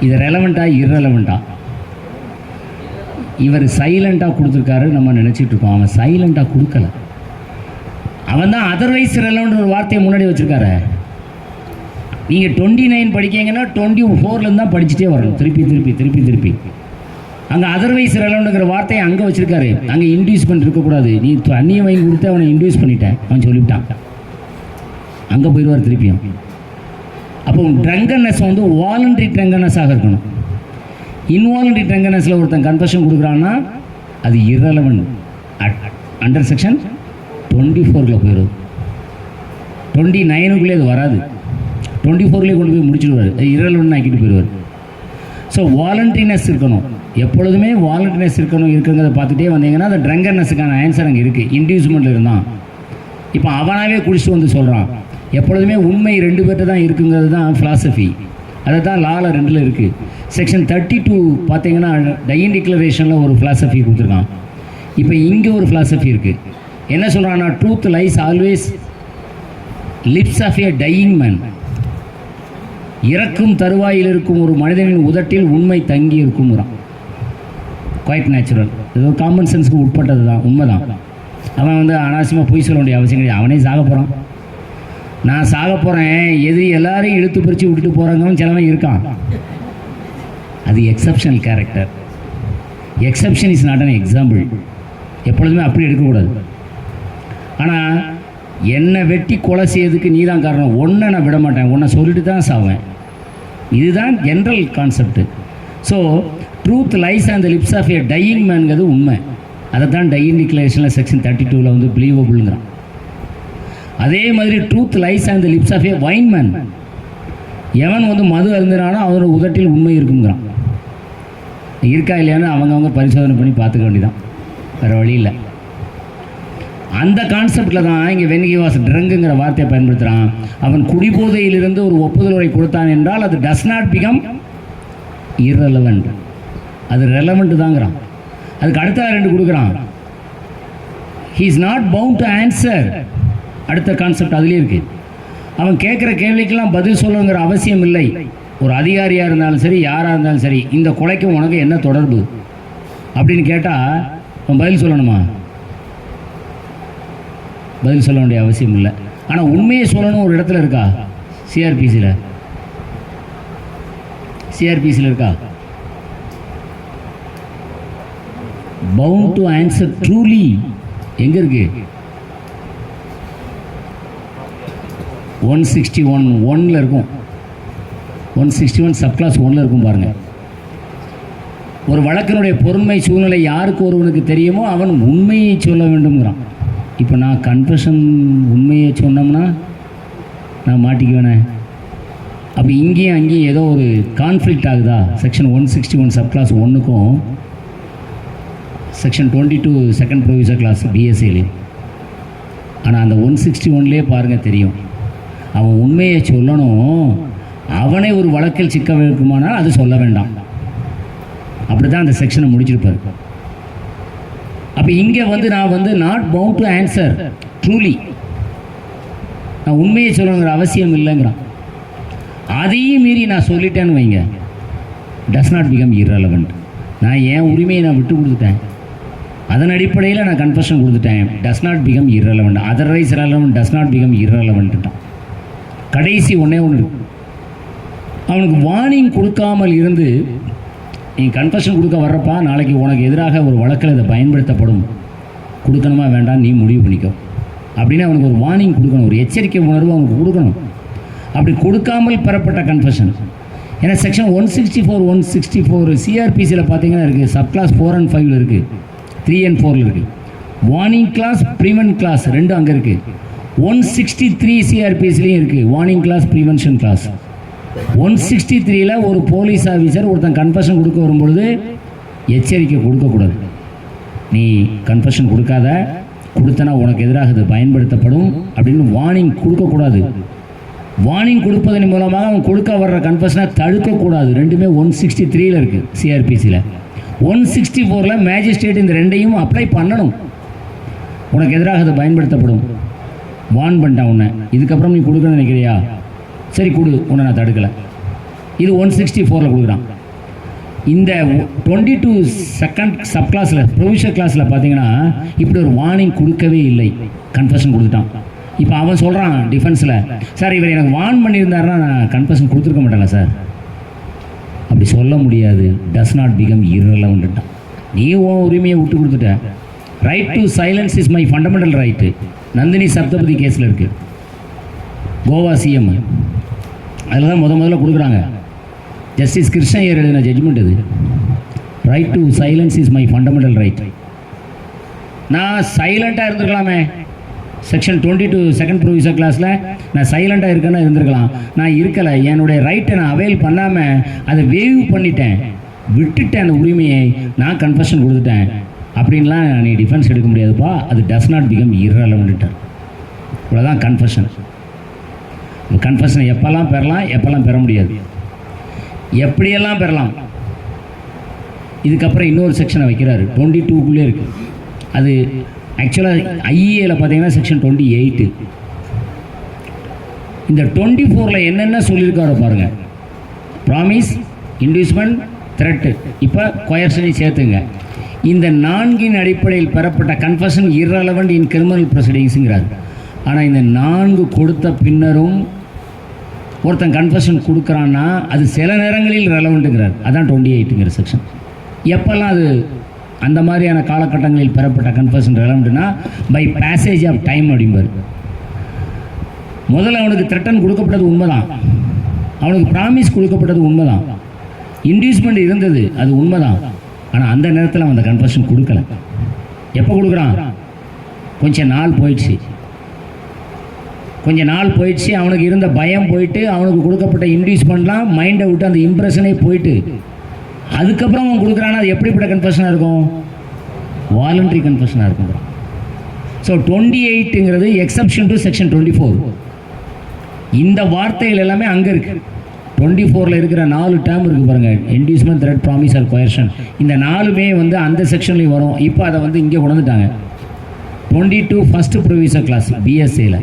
இது ரெலவெண்ட்டாக இர்ரெலவெண்ட்டாக? இவர் சைலண்ட்டாக கொடுத்துருக்காரு நம்ம நினச்சிட்டு இருக்கோம். அவன் சைலண்ட்டாக கொடுக்கல, அவன் தான் அதர்வைஸ் ரெலவெண்ட் ஒரு வார்த்தையை முன்னாடி வச்சுருக்காரு. நீங்கள் 29 படிக்கீங்கன்னா 24லேருந்து தான் படிச்சுட்டே வரணும், திருப்பி திருப்பி திருப்பி திருப்பி. அங்கே அதர்வைஸ் ரெலவெண்ட்டுங்கிற வார்த்தையை அங்கே வச்சுருக்காரு. அங்கே இன்டியூஸ்மெண்ட் இருக்கக்கூடாது. நீ அந்நிய வாங்கி கொடுத்து அவனை இன்டியூஸ் பண்ணிட்டேன், அவன் சொல்லிவிட்டான், அங்கே போயிடுவார் திருப்பியும். அப்போ ட்ரங்கன்னஸ் வந்து வாலண்டரி ட்ரங்கன்னஸாக இருக்கணும். இன்வாலண்டரி ட்ரங்கன்னஸில் ஒருத்தன் கன்ஃபஷன் கொடுக்குறான்னா அது இரலவெண்ட். அண்டர் செக்ஷன் 24ல் போயிடுது, 29க்குள்ளே அது வராது, 24லேயே கொண்டு போய் முடிச்சுடுவார், அது இரலவெண்ட் ஆக்கிட்டு போயிடுவார். ஸோ வாலண்டரினஸ் இருக்கணும், எப்பொழுதுமே வாலண்டரினஸ் இருக்குங்கிறத பார்த்துட்டே வந்தீங்கன்னா அந்த ட்ரங்கர்னஸுக்கான ஆன்சர் அங்கே இருக்குது. இன்டியூஸ்மெண்ட்டில் இருந்தான், இப்போ அவனாவே குடிச்சிட்டு வந்து சொல்கிறான். எப்பொழுதுமே உண்மை 2 பேர்கிட்ட தான் இருக்குங்கிறது தான் ஃபிலாசபி. அதை தான் லாவில் 2ல் இருக்குது. செக்ஷன் 32 பார்த்தீங்கன்னா டையிங் டிக்ளரேஷனில் ஒரு ஃபிலாசபி கொடுத்துருக்கான். இப்போ இங்கே ஒரு ஃபிலாசபி இருக்குது. என்ன சொல்கிறான்னா, truth lies always lips of a dying man. இறக்கும் தருவாயில் இருக்கும் ஒரு மனிதனின் உதட்டில் உண்மை தங்கி இருக்குங்கிறான். குவைட் நேச்சுரல், இது ஒரு காமன் சென்ஸுக்கு உட்பட்டது தான், உண்மை தான். அவன் வந்து அனாவசியமாக பொய் சொல்ல வேண்டிய அவசியம் கிடையாது. அவனே சாக போகிறான், நான் சாக போகிறேன், எது எல்லாரையும் இழுத்து பிரித்து விட்டுட்டு போகிறாங்கன்னு சிலவன் இருக்கான். அது exceptional character. Exception is not an example. எப்பொழுதுமே அப்படி எடுக்கக்கூடாது. ஆனால் என்னை வெட்டி கொலை செய்யறதுக்கு நீ தான் காரணம், ஒன்றை நான் விட மாட்டேன், உன்னை சொல்லிட்டு தான் சாவேன். இதுதான் general concept. So truth lies on the lips of a dying மேன்கிறது உண்மை. அதை தான் டையிங் டிக்ளரேஷனில் செக்ஷன் 32ல் வந்து பிலீவபுளுங்கிறான். அதே மாதிரி truth lies on the lips of a wine man. எவன் வந்து மது அருந்தினாலும் அவனோட உதட்டில் உண்மை இருக்குங்கிறான். இருக்கா இல்லையான்னு அவங்கவுங்க பரிசோதனை பண்ணி பார்த்துக்க வேண்டியதான், வேறு வழி இல்லை. அந்த கான்செப்டில் தான் இங்கே வென் ஹி வாஸ் ட்ரங்குங்கிற வார்த்தையை பயன்படுத்துகிறான். அவன் குடிபோதையிலிருந்து ஒரு ஒப்புதலுரை கொடுத்தான் என்றால் அது டஸ் நாட் பிகம் இரலவெண்ட், அது ரெலவெண்ட் தாங்கிறான். அதுக்கு அடுத்த 2 கொடுக்குறான். He is not bound to answer. அடுத்த கான்செப்ட் அதுலேயே இருக்குது. அவன் கேட்குற கேள்விக்கெல்லாம் பதில் சொல்லுங்கிற அவசியம் இல்லை. ஒரு அதிகாரியாக இருந்தாலும் சரி, யாராக இருந்தாலும் சரி, இந்த கொலைக்கும் உனக்கு என்ன தொடர்பு அப்படின்னு கேட்டால் அவன் பதில் சொல்லணுமா? பதில் சொல்ல வேண்டிய அவசியம் இல்லை. ஆனால் உண்மையை சொல்லணும் ஒரு இடத்துல இருக்கா? சிஆர்பிசியில் இருக்கா? பவுண்ட் டு ஆன்சர் ட்ரூலி எங்கே இருக்கு? 161 இருக்கும். 161 சப்கிளாஸ் 1 இருக்கும் பாருங்கள். ஒரு வழக்கினுடைய பொருண்மை சூழ்நிலை யாருக்கு ஒருவனுக்கு தெரியுமோ அவன் உண்மையை சொல்ல வேண்டும்ங்கிறான். இப்போ நான் கன்ஃபெஷன் உண்மையை சொன்னோம்னா நான் மாட்டிக்குவேனே. அப்போ இங்கேயும் அங்கேயும் ஏதோ ஒரு கான்ஃப்ளிக்ட் ஆகுதா? செக்ஷன் 161 சப்கிளாஸ் 1க்கும் செக்ஷன் 22 செகண்ட் ப்ரொவிசர் கிளாஸ் பிஎஸ்சிலே. ஆனால் அந்த 161லே பாருங்கள் தெரியும், அவன் உண்மையை சொல்லணும். அவனை ஒரு வழக்கில் சிக்க வைக்குமானால் அது சொல்ல வேண்டாம். அப்படி தான் அந்த செக்ஷனை முடிச்சிருப்பார். அப்போ இங்கே நான் not bound to answer truly, நான் உண்மையை சொல்லணுங்கிற அவசியம் இல்லைங்கிறான். அதையும் மீறி நான் சொல்லிட்டேன்னு வைங்க, டஸ் நாட் பிகம் irrelevant. நான் என் உரிமையை நான் விட்டு கொடுத்துட்டேன், அதன் அடிப்படையில் நான் கன்ஃபெஷன் கொடுத்துட்டேன். Does not become irrelevant. Otherwise relevant does not become irrelevantட்டான். கடைசி ஒன்று இருக்கு. அவனுக்கு வார்னிங் கொடுக்காமல் இருந்து, நீ கன்ஃபெஷன் கொடுக்க வர்றப்பா, நாளைக்கு உனக்கு எதிராக ஒரு வழக்கில் இதை பயன்படுத்தப்படும், கொடுக்கணுமா வேண்டாம் நீ முடிவு பண்ணிக்கோ அப்படின்னு அவனுக்கு ஒரு வார்னிங் கொடுக்கணும், ஒரு எச்சரிக்கை உணர்வு அவனுக்கு கொடுக்கணும். அப்படி கொடுக்காமல் பெறப்பட்ட கன்ஃபெஷன். ஏன்னா செக்ஷன் 164 சிஆர்பிசியில் பார்த்தீங்கன்னா இருக்குது, சப் கிளாஸ் 4 and 5 இருக்குது, 3 and 4 இருக்குது. வார்னிங் கிளாஸ் ப்ரிவென்ட் கிளாஸ் ரெண்டும் அங்கே இருக்குது. 163 சிஆர்பிசிலையும் இருக்குது வார்னிங் கிளாஸ் ப்ரிவென்ஷன் கிளாஸ். 163ல் ஒரு போலீஸ் ஆஃபீஸர் ஒருத்தன் கன்ஃபெஷன் கொடுக்க வரும்பொழுது எச்சரிக்கை கொடுக்கக்கூடாது. நீ கன்ஃபெஷன் கொடுக்காத, கொடுத்தனா உனக்கு எதிராக இது பயன்படுத்தப்படும் அப்படின்னு வார்னிங் கொடுக்கக்கூடாது. வார்னிங் கொடுப்பதன் மூலமாக அவன் கொடுக்க வர்ற கன்ஃபெஷனை தடுக்கக்கூடாது. ரெண்டுமே 163ல் இருக்குது சிஆர்பிசியில். 164ல் மேஜிஸ்ட்ரேட் இந்த ரெண்டையும் அப்ளை பண்ணணும். உனக்கு எதிராக அது பயன்படுத்தப்படும், வார்ன் பண்ணிட்டான் உன்னை, இதுக்கப்புறம் நீ கொடுக்கணும்னு நினைக்கிறியா, சரி கொடு, உன்னை நான் தடுக்கலை. இது 164ல் கொடுக்குறான். இந்த 22 செகண்ட் சப் கிளாஸில் ப்ரொவிஷனல் கிளாஸில் பார்த்தீங்கன்னா இப்படி ஒரு வார்னிங் கொடுக்கவே இல்லை, கன்ஃபெஷன் கொடுத்துட்டான். இப்போ அவன் சொல்கிறான் டிஃபென்ஸில், சார் இவர் எனக்கு வார்ன் பண்ணியிருந்தாருன்னா நான் கன்ஃபெஷன் கொடுத்துருக்க மாட்டேன்ல சார். அப்படி சொல்ல முடியாது, டஸ் நாட் பிகம் irrelevantட்டான். நீ உன் உரிமையை விட்டு கொடுத்துட்ட. Right to silence is my fundamental right, Nandini Satpathy கேஸில் இருக்குது, கோவா சிஎம். அதில் தான் முதல்ல கொடுக்குறாங்க. ஜஸ்டிஸ் கிருஷ்ணய்யர் எழுதின ஜட்ஜ்மெண்ட் இது. Right to silence is my fundamental right. நான் சைலண்ட்டாக இருந்திருக்கலாமே, செக்ஷன் 22 செகண்ட் ப்ரொவிசர் கிளாஸில் நான் சைலண்ட்டாக இருக்கேன்னா இருந்திருக்கலாம். நான் இருக்கலை, என்னுடைய ரைட்டை நான் அவைல் பண்ணாமல் அதை வேவ் பண்ணிட்டேன், விட்டுட்டேன் அந்த உரிமையை, நான் கன்ஃபெஷன் கொடுத்துட்டேன் அப்படின்லாம் நீ டிஃபென்ஸ் எடுக்க முடியாதுப்பா. அது டஸ் நாட் பிகம் irrelevant. இவ்வளோதான் கன்ஃபெஷன். கன்ஃபெஷனை எப்போல்லாம் பெறலாம், எப்போல்லாம் பெற முடியாது, எப்படியெல்லாம் பெறலாம். இதுக்கப்புறம் இன்னொரு செக்ஷனை வைக்கிறாரு, 22க்குள்ளே இருக்குது. அது ஆக்சுவலாக ஐஏல பார்த்தீங்கன்னா செக்ஷன் 28. இந்த 24ல் என்னென்ன சொல்லியிருக்காரோ பாருங்கள். ப்ராமிஸ், இன்டியூஸ்மெண்ட், த்ரெட்டு, இப்போ கொயர்ஷனை சேர்த்துங்க. இந்த 4 அடிப்படையில் பெறப்பட்ட கன்ஃபெஷன் irrelevant இன் கிரிமினல் ப்ரொசீடிங்ஸுங்கிறார். ஆனால் இந்த 4 கொடுத்த பின்னரும் ஒருத்தன் கன்ஃபெஷன் கொடுக்குறான்னா அது சில நேரங்களில் ரெலவெண்ட்டுங்கிறார். அதான் 28ங்கிற செக்ஷன். எப்போல்லாம் அது அந்த மாதிரியான காலகட்டங்களில் பெறப்பட்ட கன்ஃபெஷன் ரெலவெண்ட்னா பை பேசேஜ் ஆஃப் டைம் அப்படிம்பார். முதல்ல அவனுக்கு த்ரெட்டன் கொடுக்கப்பட்டது உண்மைதான், அவனுக்கு ப்ராமிஸ் கொடுக்கப்பட்டது உண்மைதான், இன்டியூஸ்மெண்ட் இருந்தது அது உண்மைதான். ஆனால் அந்த நேரத்தில் அவன் அந்த கன்ஃபெஷன் கொடுக்கல. எப்போ கொடுக்குறான்? கொஞ்சம் நாள் போயிடுச்சு, அவனுக்கு இருந்த பயம் போயிட்டு, அவனுக்கு கொடுக்கப்பட்ட இன்டியூஸ்மெண்ட்லாம் மைண்டை விட்டு அந்த இம்ப்ரெஷனே போயிட்டு அதுக்கப்புறம் அவன் கொடுக்குறான்னா அது எப்படிப்பட்ட கன்ஃபெஷனாக இருக்கும்? வாலண்டரி கன்ஃபெஷனாக இருக்கும். ஸோ 28ங்கிறது எக்ஸப்ஷன் டு செக்ஷன் 24. இந்த வார்த்தைகள் எல்லாமே அங்கே இருக்குது. 24ல் இருக்கிற 4 டேர்ம் இருக்குது பாருங்கள், inducement, threat, promise or coercion. இந்த 4மே அந்த செக்ஷன்லேயும் வரும். இப்போ அதை இங்கே கொண்டுட்டாங்க. 22 ஃபஸ்ட்டு ப்ரொவிசர் கிளாஸ் பிஎஸ்சியில்